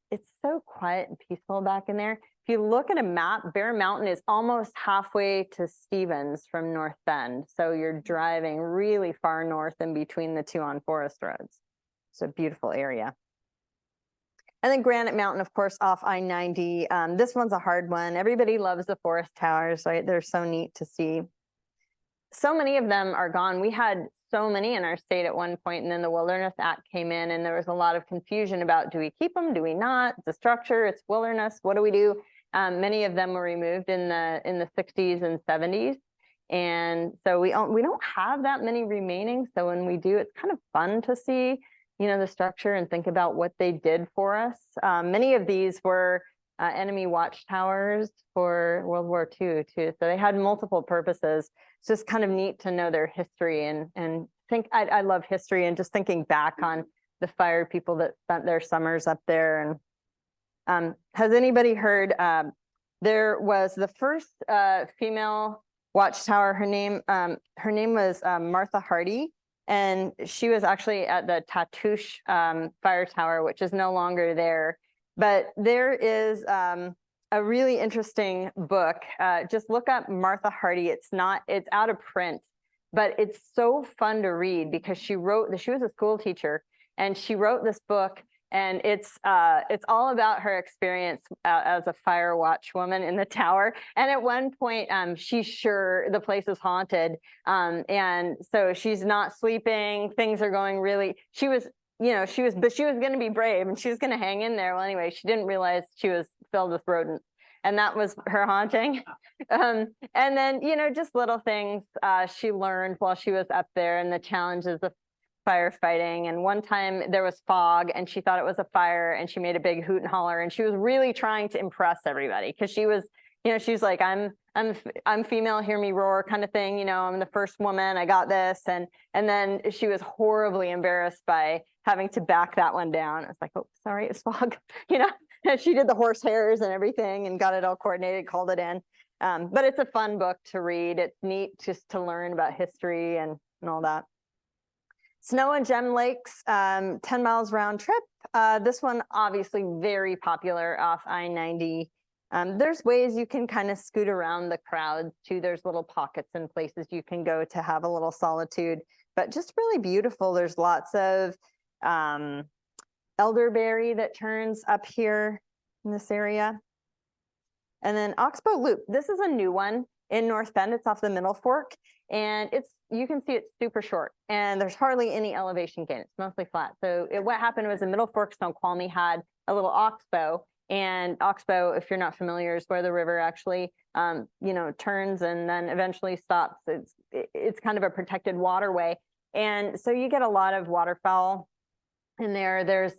so quiet and peaceful back in there. If you look at a map, Bear Mountain is almost halfway to Stevens from North Bend. So you're driving really far north in between the two on forest roads. It's a beautiful area. And then Granite Mountain, of course, off I-90. This one's a hard one. Everybody loves the forest towers, right? They're so neat to see. So many of them are gone. We had so many in our state at one point, and then the Wilderness Act came in, and there was a lot of confusion about, do we keep them, do we not? It's a structure, it's wilderness, what do we do? Many of them were removed in the 60s and 70s, and so we don't have that many remaining. So when we do, it's kind of fun to see, you know, the structure and think about what they did for us. Many of these were enemy watchtowers for World War II too, so they had multiple purposes. It's just kind of neat to know their history and think. I love history, and just thinking back on the fire people that spent their summers up there. And has anybody heard? There was the first female watchtower. Her name was Martha Hardy, and she was actually at the Tatoosh fire tower, which is no longer there. But there is a really interesting book. Just look up Martha Hardy. It's out of print, but it's so fun to read because she was a school teacher, and she wrote this book, and it's all about her experience as a fire watch woman in the tower. And at one point, she's sure the place is haunted, and so she's not sleeping. Things are going really. She was going to be brave, and she was going to hang in there. Well, anyway, she didn't realize she was filled with rodents, and that was her haunting. And then, just little things she learned while she was up there, and the challenges of firefighting. And one time there was fog, and she thought it was a fire, and she made a big hoot and holler, and she was really trying to impress everybody, because she was, she's like, I'm female, hear me roar kind of thing. I'm the first woman, I got this. And then she was horribly embarrassed by having to back that one down. It's like, oh, sorry, it's fog. She did the horse hairs and everything and got it all coordinated, called it in. But it's a fun book to read. It's neat just to learn about history and all that. Snow and Gem Lakes, 10 miles round trip. This one obviously very popular off I-90. There's ways you can kind of scoot around the crowds too. There's little pockets and places you can go to have a little solitude, but just really beautiful. There's lots of elderberry that turns up here in this area. And then Oxbow Loop. This is a new one in North Bend. It's off the Middle Fork, and you can see it's super short, and there's hardly any elevation gain. It's mostly flat. So what happened was the Middle Fork Snoqualmie had a little oxbow. And Oxbow, if you're not familiar, is where the river actually, turns and then eventually stops. It's kind of a protected waterway. And so you get a lot of waterfowl in there. There's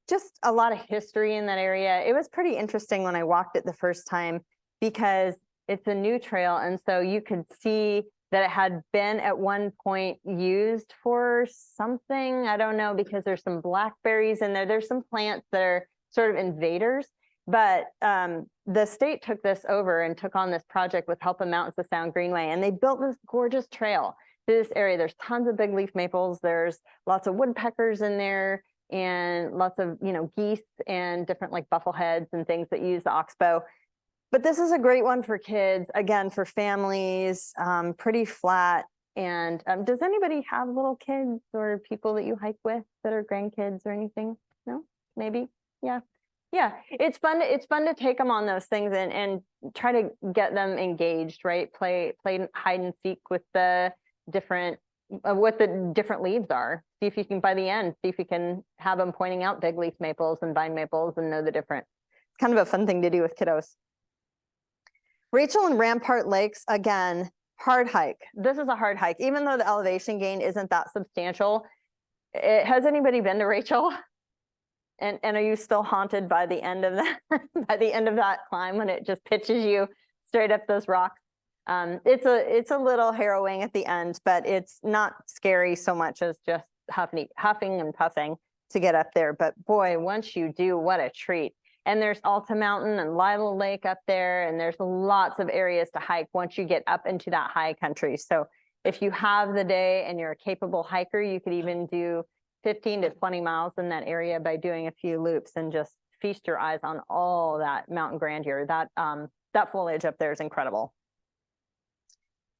just a lot of history in that area. It was pretty interesting when I walked it the first time, because it's a new trail. And so you could see that it had been at one point used for something. I don't know, because there's some blackberries in there. There's some plants that are sort of invaders. But the state took this over and took on this project with Help in Mountains to Sound Greenway, and they built this gorgeous trail through this area. There's tons of big leaf maples. There's lots of woodpeckers in there, and lots of, geese and different like buffleheads and things that use the oxbow. But this is a great one for kids, again, for families, pretty flat. And does anybody have little kids or people that you hike with that are grandkids or anything? No, maybe, yeah. Yeah, it's fun to take them on those things and try to get them engaged, right? Play hide and seek with the different what the different leaves are. See if you can, by the end, see if you can have them pointing out big leaf maples and vine maples and know the difference. It's kind of a fun thing to do with kiddos. Rachel and Rampart Lakes, again, hard hike. This is a hard hike, even though the elevation gain isn't that substantial. Has anybody been to Rachel? And are you still haunted by the end of that by the end of that climb when it just pitches you straight up those rocks? It's a little harrowing at the end, but it's not scary so much as just huffing and puffing to get up there. But boy, once you do, what a treat. And there's Alta Mountain and Lila Lake up there, and there's lots of areas to hike once you get up into that high country. So if you have the day and you're a capable hiker, you could even do 15 to 20 miles in that area by doing a few loops and just feast your eyes on all that mountain grandeur. That foliage up there is incredible.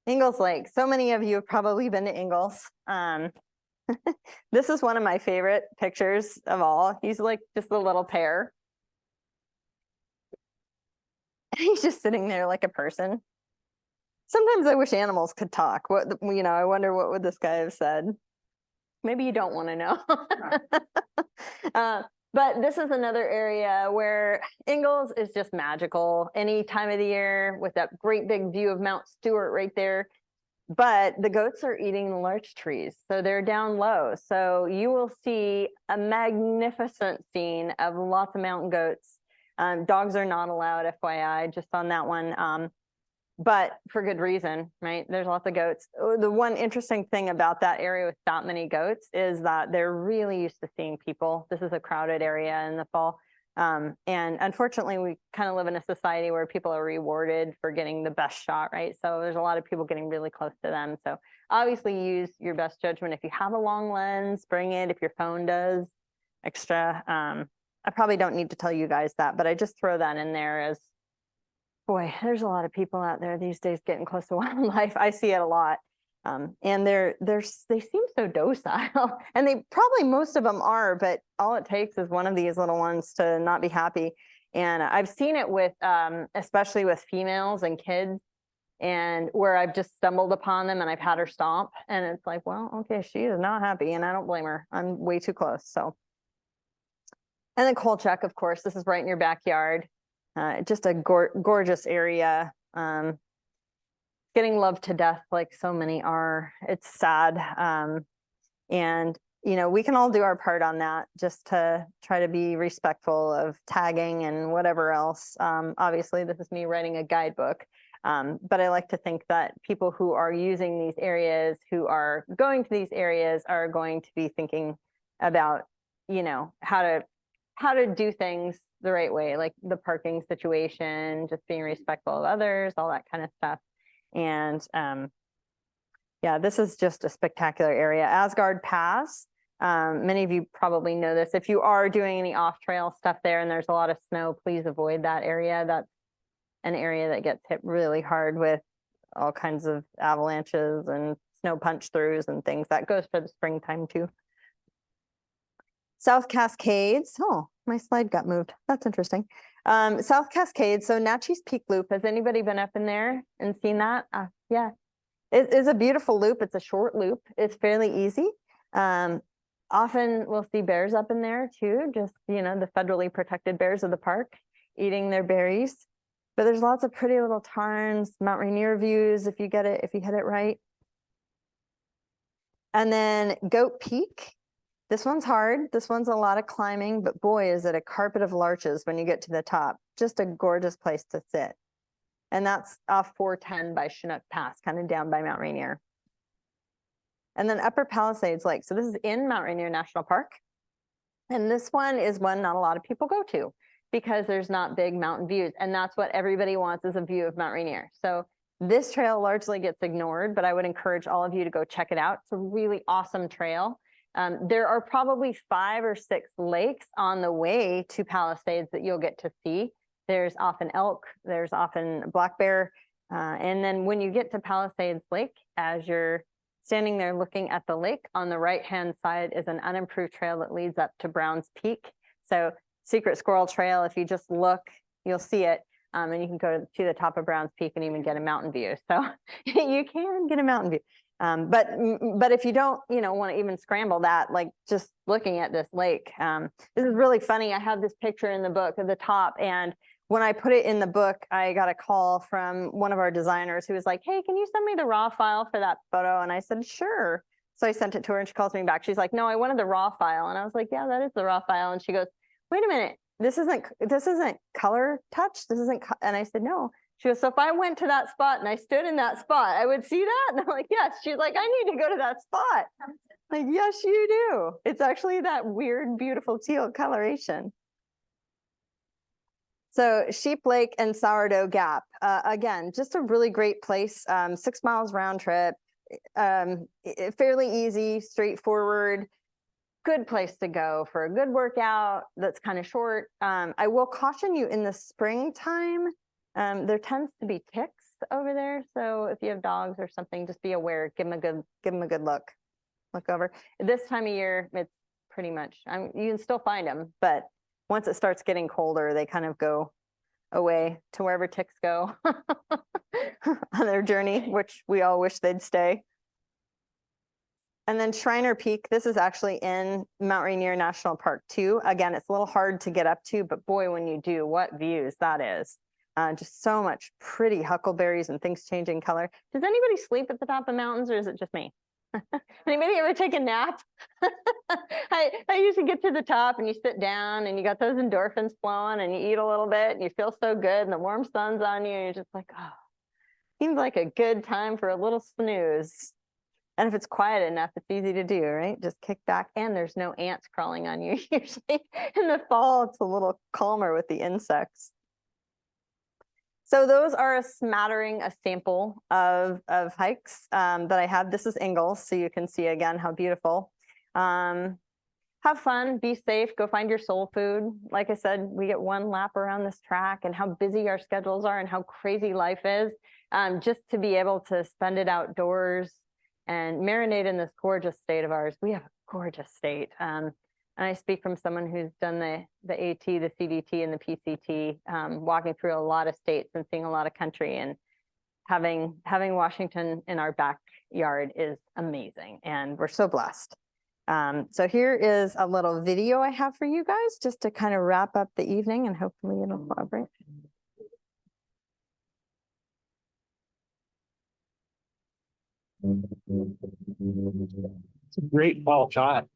Ingalls Lake. So many of you have probably been to Ingalls. This is one of my favorite pictures of all. He's like just a little pear. He's just sitting there like a person. Sometimes I wish animals could talk. I wonder what would this guy have said. Maybe you don't want to know. But this is another area where Ingalls is just magical any time of the year with that great big view of Mount Stewart right there. But the goats are eating the larch trees, so they're down low. So you will see a magnificent scene of lots of mountain goats. Dogs are not allowed, FYI, just on that one. But for good reason, right? There's lots of goats. The one interesting thing about that area with that many goats is that they're really used to seeing people. This is a crowded area in the fall. And unfortunately, we kind of live in a society where people are rewarded for getting the best shot, right? So there's a lot of people getting really close to them. So obviously use your best judgment. If you have a long lens, bring it. If your phone does extra, I probably don't need to tell you guys that, but I just throw that in there as, boy, there's a lot of people out there these days getting close to wildlife. I see it a lot. And they seem so docile, and they probably, most of them are, but all it takes is one of these little ones to not be happy. And I've seen it with, especially with females and kids, and where I've just stumbled upon them and I've had her stomp, and it's like, well, okay, she is not happy, and I don't blame her. I'm way too close. So, and then Kolchak, of course, this is right in your backyard. Just a gorgeous area. Getting loved to death like so many are. It's sad. And, we can all do our part on that, just to try to be respectful of tagging and whatever else. Obviously, this is me writing a guidebook. But I like to think that people who are using these areas, who are going to these areas, are going to be thinking about, how to do things the right way, like the parking situation, just being respectful of others, all that kind of stuff. And yeah, this is just a spectacular area. Asgard Pass. Many of you probably know this. If you are doing any off-trail stuff there and there's a lot of snow, please avoid that area. That's an area that gets hit really hard with all kinds of avalanches and snow punch-throughs and things. That goes for the springtime too. South Cascades. Oh, my slide got moved. That's interesting. South Cascades. So Natchez Peak Loop. Has anybody been up in there and seen that? Yeah, it is a beautiful loop. It's a short loop. It's fairly easy. Often we'll see bears up in there too. Just, the federally protected bears of the park eating their berries. But there's lots of pretty little tarns, Mount Rainier views if you hit it right. And then Goat Peak. This one's hard. This one's a lot of climbing, but boy, is it a carpet of larches when you get to the top. Just a gorgeous place to sit. And that's off 410 by Chinook Pass, kind of down by Mount Rainier. And then Upper Palisades Lake. So this is in Mount Rainier National Park. And this one is one not a lot of people go to because there's not big mountain views. And that's what everybody wants, is a view of Mount Rainier. So this trail largely gets ignored, but I would encourage all of you to go check it out. It's a really awesome trail. There are probably 5 or 6 lakes on the way to Palisades that you'll get to see. There's often elk, there's often black bear. And then when you get to Palisades Lake, as you're standing there looking at the lake, on the right-hand side is an unimproved trail that leads up to Browns Peak. So Secret Squirrel Trail, if you just look, you'll see it. And you can go to the top of Browns Peak and even get a mountain view. So you can get a mountain view. But if you don't, want to even scramble that, like just looking at this lake, this is really funny. I have this picture in the book at the top, and when I put it in the book, I got a call from one of our designers who was like, "Hey, can you send me the raw file for that photo?" And I said, "Sure." So I sent it to her and she calls me back. She's like, "No, I wanted the raw file." And I was like, "Yeah, that is the raw file." And she goes, "Wait a minute, this isn't color touch. This isn't," and I said, "No." She goes, "So if I went to that spot and I stood in that spot, I would see that?" And I'm like, "Yes." She's like, "I need to go to that spot." I'm like, "Yes, you do. It's actually that weird, beautiful teal coloration." So Sheep Lake and Sourdough Gap, again, just a really great place. 6 miles round trip, fairly easy, straightforward. Good place to go for a good workout that's kind of short. I will caution you, in the springtime, there tends to be ticks over there. So if you have dogs or something, just be aware. Give them a good look over. This time of year, it's pretty much, you can still find them, but once it starts getting colder, they kind of go away to wherever ticks go on their journey, which we all wish they'd stay. And then Shriner Peak, this is actually in Mount Rainier National Park too. Again, it's a little hard to get up to, but boy, when you do, what views that is. Just so much pretty huckleberries and things changing color. Does anybody sleep at the top of mountains, or is it just me? Anybody ever take a nap? I usually get to the top and you sit down and you got those endorphins flowing and you eat a little bit and you feel so good and the warm sun's on you and you're just like, oh, seems like a good time for a little snooze. And if it's quiet enough, it's easy to do, right? Just kick back, and there's no ants crawling on you. Usually in the fall, it's a little calmer with the insects. So those are a sample of hikes that I have. This is Ingalls, so you can see again how beautiful. Have fun, be safe, go find your soul food. Like I said, we get 1 lap around this track, and how busy our schedules are and how crazy life is. Just to be able to spend it outdoors and marinate in this gorgeous state of ours. We have a gorgeous state. And I speak from someone who's done the AT, the CDT, and the PCT, walking through a lot of states and seeing a lot of country, and having Washington in our backyard is amazing, and we're so blessed. So here is a little video I have for you guys, just to kind of wrap up the evening, and hopefully it'll cooperate. It's a great fall shot.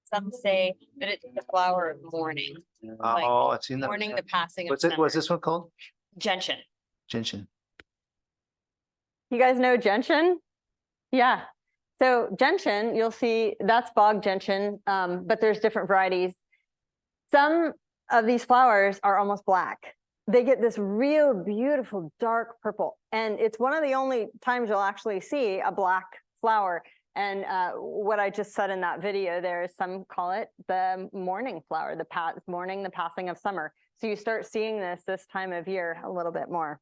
Some say that it's the flower of mourning, Oh, I've seen that. mourning the passing of What's it? summer. What's this one called? Gentian. Gentian. You guys know gentian? Yeah. So gentian, you'll see that's bog gentian, but there's different varieties. Some of these flowers are almost black. They get this real beautiful dark purple, and it's one of the only times you'll actually see a black flower. And what I just said in that video there is, some call it the mourning flower, mourning the passing of summer. So you start seeing this time of year a little bit more.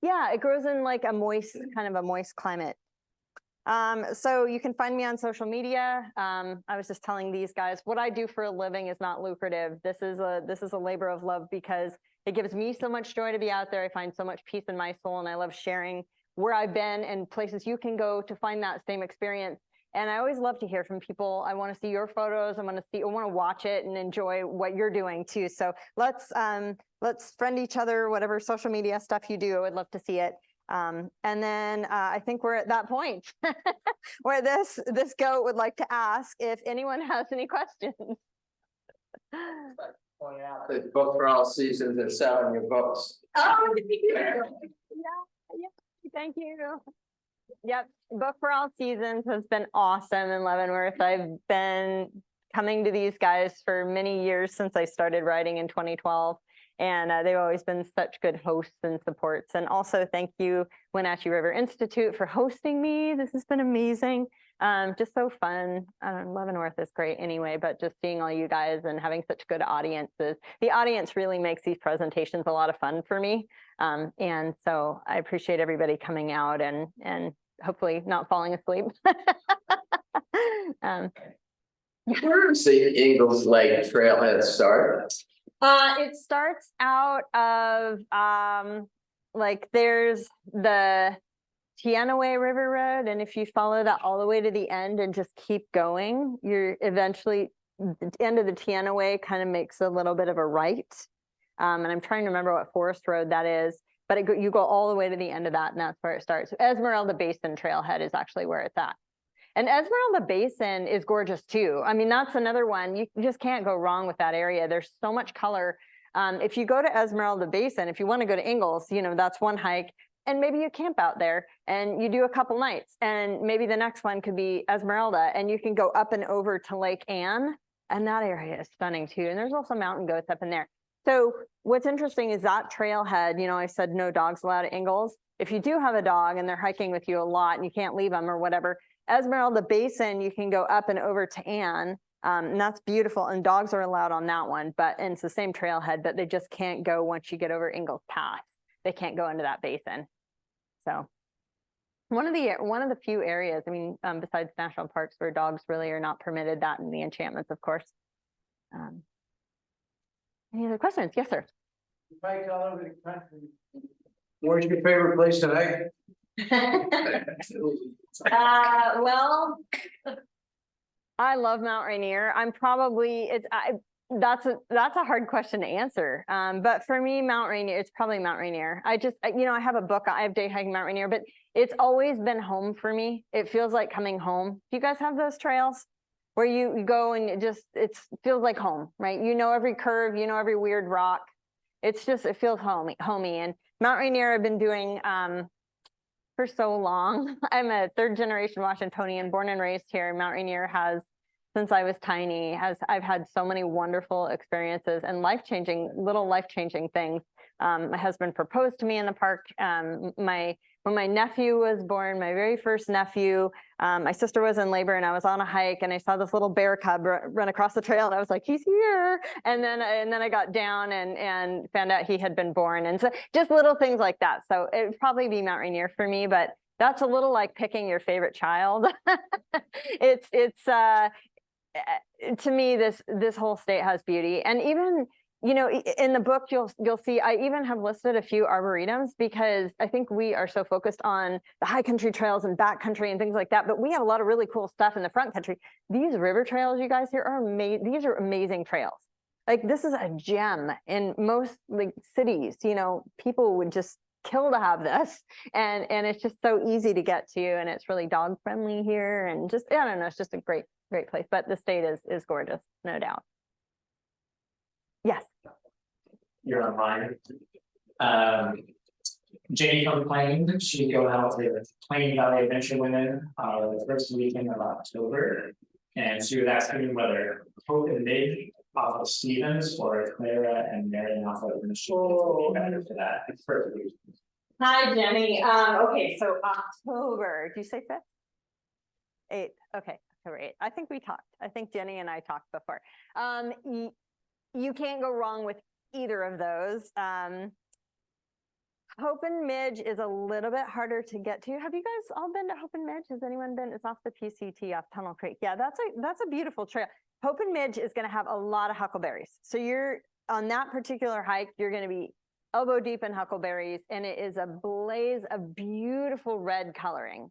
Yeah, it grows in like a moist, kind of a moist climate. So you can find me on social media. I was just telling these guys, what I do for a living is not lucrative. This is a labor of love, because It gives me so much joy to be out there. I find so much peace in my soul, and I love sharing where I've been and places you can go to find that same experience. And I always love to hear from people. I want to see your photos. I want to watch it and enjoy what you're doing too. So let's friend each other, whatever social media stuff you do. I would love to see it. And then I think we're at that point where this goat would like to ask if anyone has any questions. The book for all seasons and selling your books. Oh, yeah, thank you. Yep, Book for All Seasons has been awesome in Leavenworth. I've been coming to these guys for many years since I started writing in 2012. And they've always been such good hosts and supports. And also thank you, Wenatchee River Institute, for hosting me. This has been amazing. Just so fun. Leavenworth is great anyway, but just seeing all you guys and having such good audiences. The audience really makes these presentations a lot of fun for me. And so I appreciate everybody coming out and hopefully not falling asleep. Where does the Eagles Lake Trailhead start? It starts out of like there's the Teanaway River Road, and if you follow that all the way to the end and just keep going, you're eventually the end of the Teanaway kind of makes a little bit of a right. And I'm trying to remember what forest road that is, but you go all the way to the end of that, and that's where it starts. Esmeralda Basin Trailhead is actually where it's at. And Esmeralda Basin is gorgeous too. I mean, that's another one. You just can't go wrong with that area. There's so much color. If you go to Esmeralda Basin, if you want to go to Ingalls, that's one hike. And maybe you camp out there and you do a couple nights. And maybe the next one could be Esmeralda. And you can go up and over to Lake Anne. And that area is stunning too. And there's also mountain goats up in there. So what's interesting is that trailhead, I said no dogs allowed at Ingalls. If you do have a dog and they're hiking with you a lot and you can't leave them or whatever, Esmeralda Basin, you can go up and over to Anne, and that's beautiful. And dogs are allowed on that one, and it's the same trailhead, but they just can't go once you get over Ingalls Pass. They can't go into that basin. So one of the few areas, besides national parks, where dogs really are not permitted, that and the enchantments, of course. Any other questions? Yes, sir. You bike all over the country. Where's your favorite place tonight? Well, I love Mount Rainier. That's a hard question to answer. But for me, Mount Rainier, it's probably Mount Rainier. I have a book, I have day hiking Mount Rainier, but it's always been home for me. It feels like coming home. Do you guys have those trails where you go and it feels like home, right? Every curve, every weird rock. It feels homey. And Mount Rainier I've been doing for so long. I'm a third generation Washingtonian, born and raised here. Mount Rainier has, since I was tiny, I've had so many wonderful experiences and little life-changing things. My husband proposed to me in the park. When my nephew was born, my very first nephew, my sister was in labor and I was on a hike and I saw this little bear cub run across the trail and I was like, he's here. And then I got down and found out he had been born. And so just little things like that. So it would probably be Mount Rainier for me, but that's a little like picking your favorite child. To me, this whole state has beauty. And even, in the book, you'll see, I even have listed a few arboretums because I think we are so focused on the high country trails and backcountry and things like that, but we have a lot of really cool stuff in the front country. These river trails you guys here these are amazing trails. Like this is a gem in most cities, people would just kill to have this. And it's just so easy to get to, and it's really dog friendly here. And just, I don't know, it's just a great place, but the state is gorgeous, no doubt. Yes. You're online. Jenny from Plain, she's going out to the Plain Valley Adventure Women the first weekend of October. And she was asking whether Hope and Midge off of Stevens or Clara and Marion off of Michelle better for that first week. Hi, Jenny. Okay, so October, did you say 5th? 8th, okay, October 8th. I think we talked. I think Jenny and I talked before. You can't go wrong with either of those. Hope and Midge is a little bit harder to get to. Have you guys all been to Hope and Midge? Has anyone been? It's off the PCT off Tunnel Creek. Yeah, that's a beautiful trail. Hope and Midge is going to have a lot of huckleberries. So on that particular hike, you're going to be elbow deep in huckleberries, and it is a blaze of beautiful red coloring.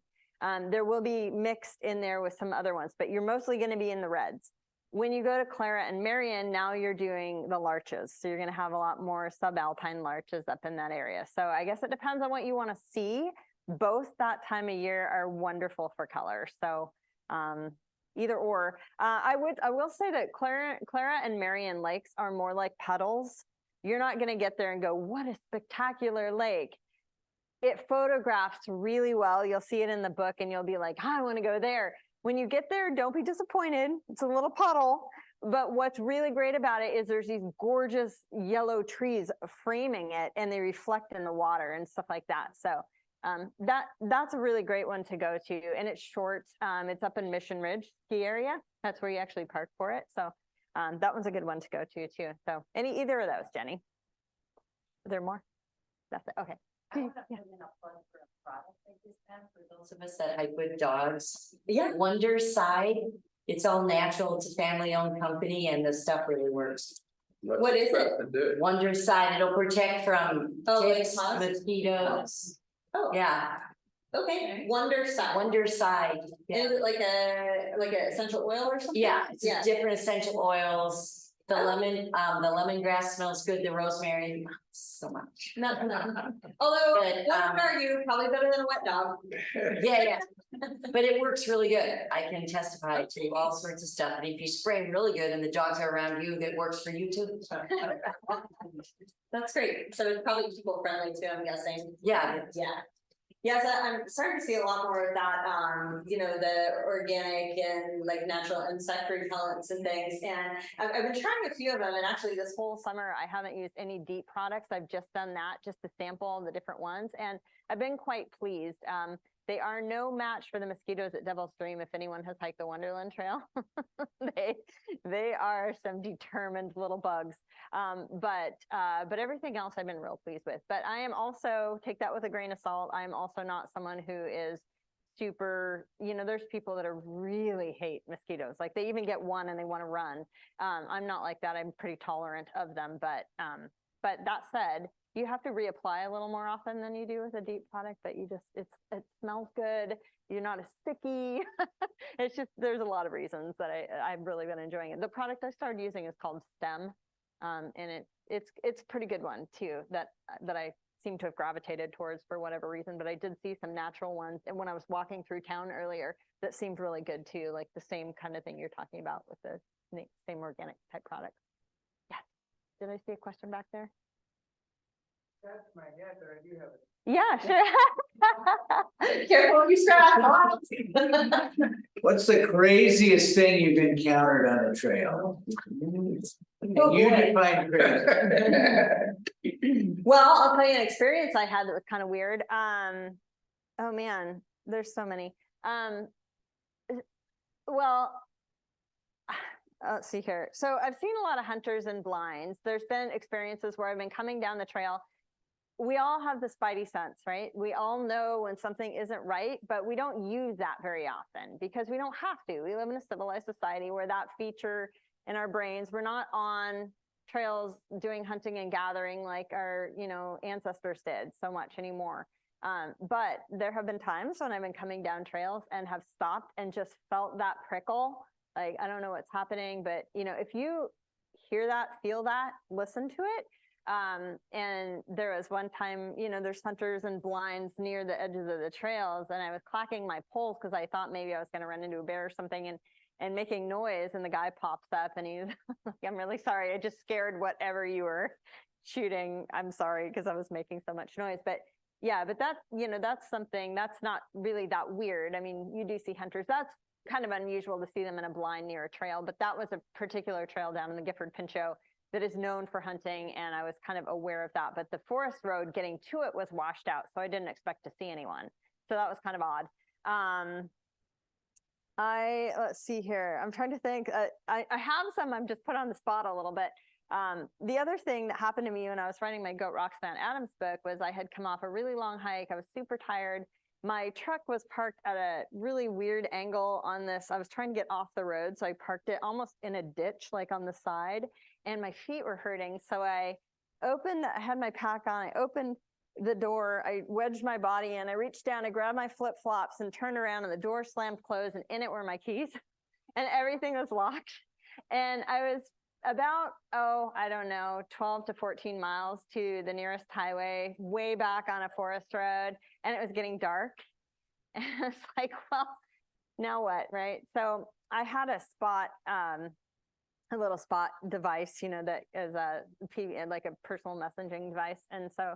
There will be mixed in there with some other ones, but you're mostly going to be in the reds. When you go to Clara and Marion, now you're doing the larches. So you're going to have a lot more subalpine larches up in that area. So I guess it depends on what you want to see. Both that time of year are wonderful for color. So either or. I will say that Clara and Marion lakes are more like puddles. You're not going to get there and go, what a spectacular lake. It photographs really well. You'll see it in the book and you'll be like, I want to go there. When you get there, don't be disappointed. It's a little puddle. But what's really great about it is there's these gorgeous yellow trees framing it, and they reflect in the water and stuff like that. So that's a really great one to go to. And it's short. It's up in Mission Ridge ski area. That's where you actually park for it. So that one's a good one to go to too. So either of those, Jenny. Are there more? That's it. Okay. For those of us that hike with dogs. Yeah. Wonderside, it's all natural, it's a family-owned company, and the stuff really works. What is it? Wonderside, it'll protect from ticks, mosquitoes. Oh, Yeah, okay. Wonderside. Wonderside. Yeah. Is it like a essential oil or something? Yeah, it's different essential oils. The lemongrass smells good, the rosemary, not so much. No. Although, But, wouldn't argue, probably better than a wet dog. Yeah, but it works really good. I can testify to all sorts of stuff. And if you spray really good and the dogs are around you, that works for you too. That's great. So it's probably people friendly too, I'm guessing. Yeah. Yeah. Yes, I'm starting to see a lot more of that, the organic and like natural insect repellents and things. And I've been trying a few of them. And actually this whole summer, I haven't used any deep products. I've just done that just to sample the different ones. And I've been quite pleased. They are no match for the mosquitoes at Devil's Stream. If anyone has hiked the Wonderland Trail, they are some determined little bugs. But everything else I've been real pleased with. But I am also, take that with a grain of salt, I am also not someone who is super, there's people that are really hate mosquitoes. Like they even get one and they want to run. I'm not like that. I'm pretty tolerant of them. But that said, you have to reapply a little more often than you do with a deep product, but it smells good. You're not as sticky. It's just, there's a lot of reasons that I've really been enjoying it. The product I started using is called Stem. And it's a pretty good one too, that I seem to have gravitated towards for whatever reason, but I did see some natural ones. And when I was walking through town earlier, that seemed really good too. Like the same kind of thing you're talking about with the same organic type products. Yeah. Did I see a question back there? That's my guess, but I do have it. Yeah, sure. Careful, you strap. What's the craziest thing you've encountered on a trail? You define crazy. Well, I'll tell you an experience I had that was kind of weird. Oh man, there's so many. Well, let's see here. So I've seen a lot of hunters in blinds. There's been experiences where I've been coming down the trail. We all have the spidey sense, right? We all know when something isn't right, but we don't use that very often because we don't have to. We live in a civilized society where that feature in our brains, we're not on trails doing hunting and gathering like our, ancestors did so much anymore. But there have been times when I've been coming down trails and have stopped and just felt that prickle. Like, I don't know what's happening, but if you hear that, feel that, listen to it. And there was one time, there's hunters and blinds near the edges of the trails, and I was clacking my poles because I thought maybe I was going to run into a bear or something, and making noise, and the guy pops up and he's like, I'm really sorry, I just scared whatever you were shooting. I'm sorry, because I was making so much noise. But yeah, but that, that's something that's not really that weird. I mean, you do see hunters. That's kind of unusual to see them in a blind near a trail, but that was a particular trail down in the Gifford Pinchot that is known for hunting, and I was kind of aware of that. But the forest road getting to it was washed out, so I didn't expect to see anyone. So that was kind of odd. Let's see here. I'm trying to think. I have some I'm just put on the spot a little bit. The other thing that happened to me when I was writing my Goat Rocks Van Adams book was I had come off a really long hike. I was super tired. My truck was parked at a really weird angle on this. I was trying to get off the road, so I parked it almost in a ditch, like on the side. and my feet were hurting. So I had my pack on, I opened the door, I wedged my body in, I reached down, I grabbed my flip flops and turned around, and the door slammed closed, and in it were my keys and everything was locked. And I was about, I don't know, 12 to 14 miles to the nearest highway, way back on a forest road, and it was getting dark. And it's like, well, now what, right? So I had a spot, a little spot device, you know, that is like a personal messaging device. And so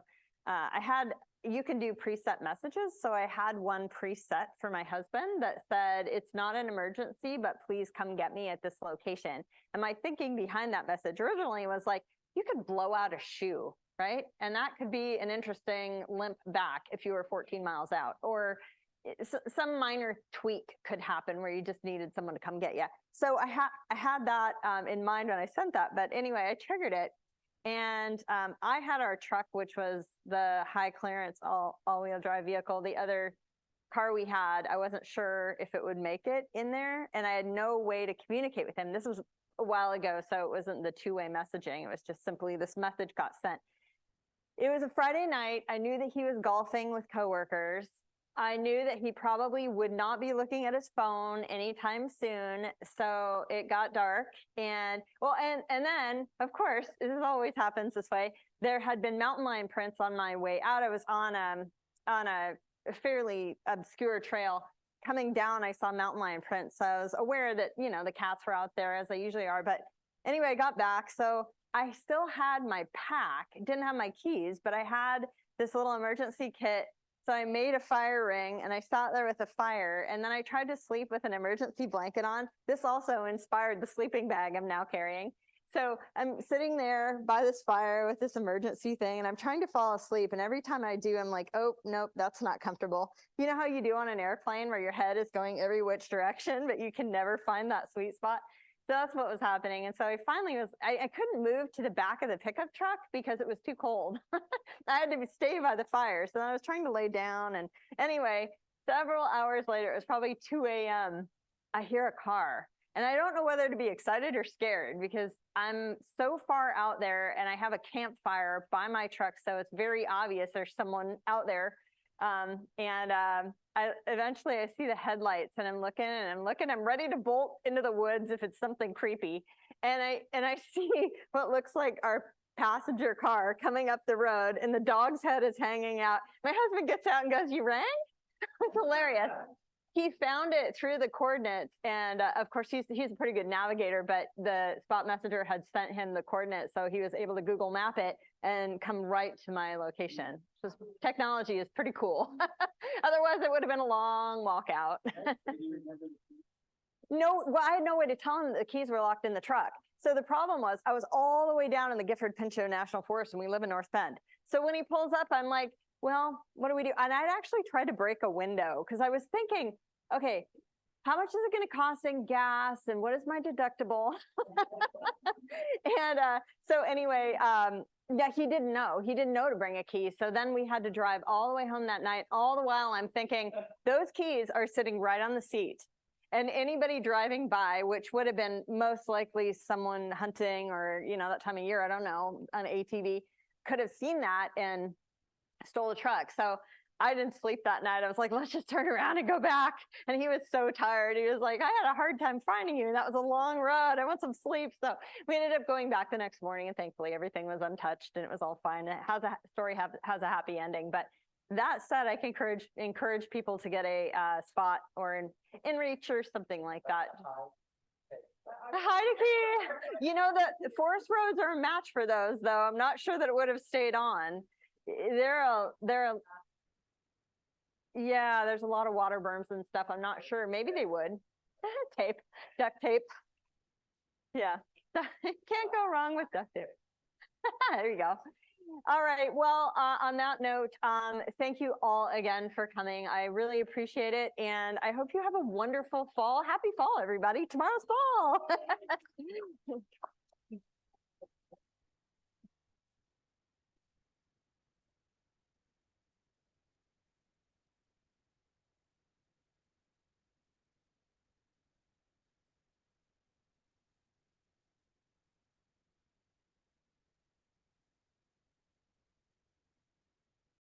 you can do preset messages. So I had one preset for my husband that said, it's not an emergency, but please come get me at this location. And my thinking behind that message originally was like, you could blow out a shoe, right? And that could be an interesting limp back if you were 14 miles out, or some minor tweak could happen where you just needed someone to come get you. So I had that in mind when I sent that. But anyway, I triggered it. And I had our truck, which was the high clearance all-wheel drive vehicle. The other car we had, I wasn't sure if it would make it in there, and I had no way to communicate with him. This was a while ago, so it wasn't the two-way messaging. It was just simply this message got sent. It was a Friday night. I knew that he was golfing with coworkers. I knew that he probably would not be looking at his phone anytime soon. So it got dark, and then of course, this always happens this way. There had been mountain lion prints on my way out. I was on a fairly obscure trail. Coming down, I saw mountain lion prints. So I was aware that, you know, the cats were out there as they usually are. But anyway, I got back. So I still had my pack, didn't have my keys, but I had this little emergency kit. So I made a fire ring and I sat there with a fire, and then I tried to sleep with an emergency blanket on. This also inspired the sleeping bag I'm now carrying. So I'm sitting there by this fire with this emergency thing, and I'm trying to fall asleep. And every time I do, I'm like, oh, nope, that's not comfortable. You know how you do on an airplane where your head is going every which direction, but you can never find that sweet spot? So that's what was happening. And so I finally I couldn't move to the back of the pickup truck because it was too cold. I had to stay by the fire. So then I was trying to lay down. And anyway, several hours later, it was probably 2 a.m. I hear a car. And I don't know whether to be excited or scared because I'm so far out there and I have a campfire by my truck. So it's very obvious there's someone out there. Eventually I see the headlights and I'm looking, I'm ready to bolt into the woods if it's something creepy. And I see what looks like our passenger car coming up the road, and the dog's head is hanging out. My husband gets out and goes, "You rang?" It's hilarious. He found it through the coordinates, and of course he's a pretty good navigator, but the spot messenger had sent him the coordinates, so he was able to Google map it and come right to my location. So technology is pretty cool. Otherwise it would have been a long walk out. No, well, I had no way to tell him the keys were locked in the truck. So the problem was I was all the way down in the Gifford-Pinchot National Forest, and we live in North Bend. So when he pulls up, I'm like, well, what do we do? And I'd actually tried to break a window because I was thinking, okay, how much is it going to cost in gas, and what is my deductible? And so anyway, yeah, he didn't know to bring a key. So then we had to drive all the way home that night. All the while I'm thinking those keys are sitting right on the seat. And anybody driving by, which would have been most likely someone hunting or, you know, that time of year, I don't know, on ATV, could have seen that and stole the truck. So I didn't sleep that night. I was like, let's just turn around and go back. And he was so tired. He was like, I had a hard time finding you. That was a long road. I want some sleep. So we ended up going back the next morning, and thankfully everything was untouched and it was all fine. It has a happy ending. But that said, I can encourage people to get a spot or an inReach or something like that. Hide a key. You know, the forest roads are a match for those, though. I'm not sure that it would have stayed on. Yeah, there's a lot of water berms and stuff. I'm not sure. Maybe they would. Tape, duct tape. Yeah, can't go wrong with duct tape. There you go. All right. Well, on that note, thank you all again for coming. I really appreciate it. And I hope you have a wonderful fall. Happy fall, everybody. Tomorrow's fall.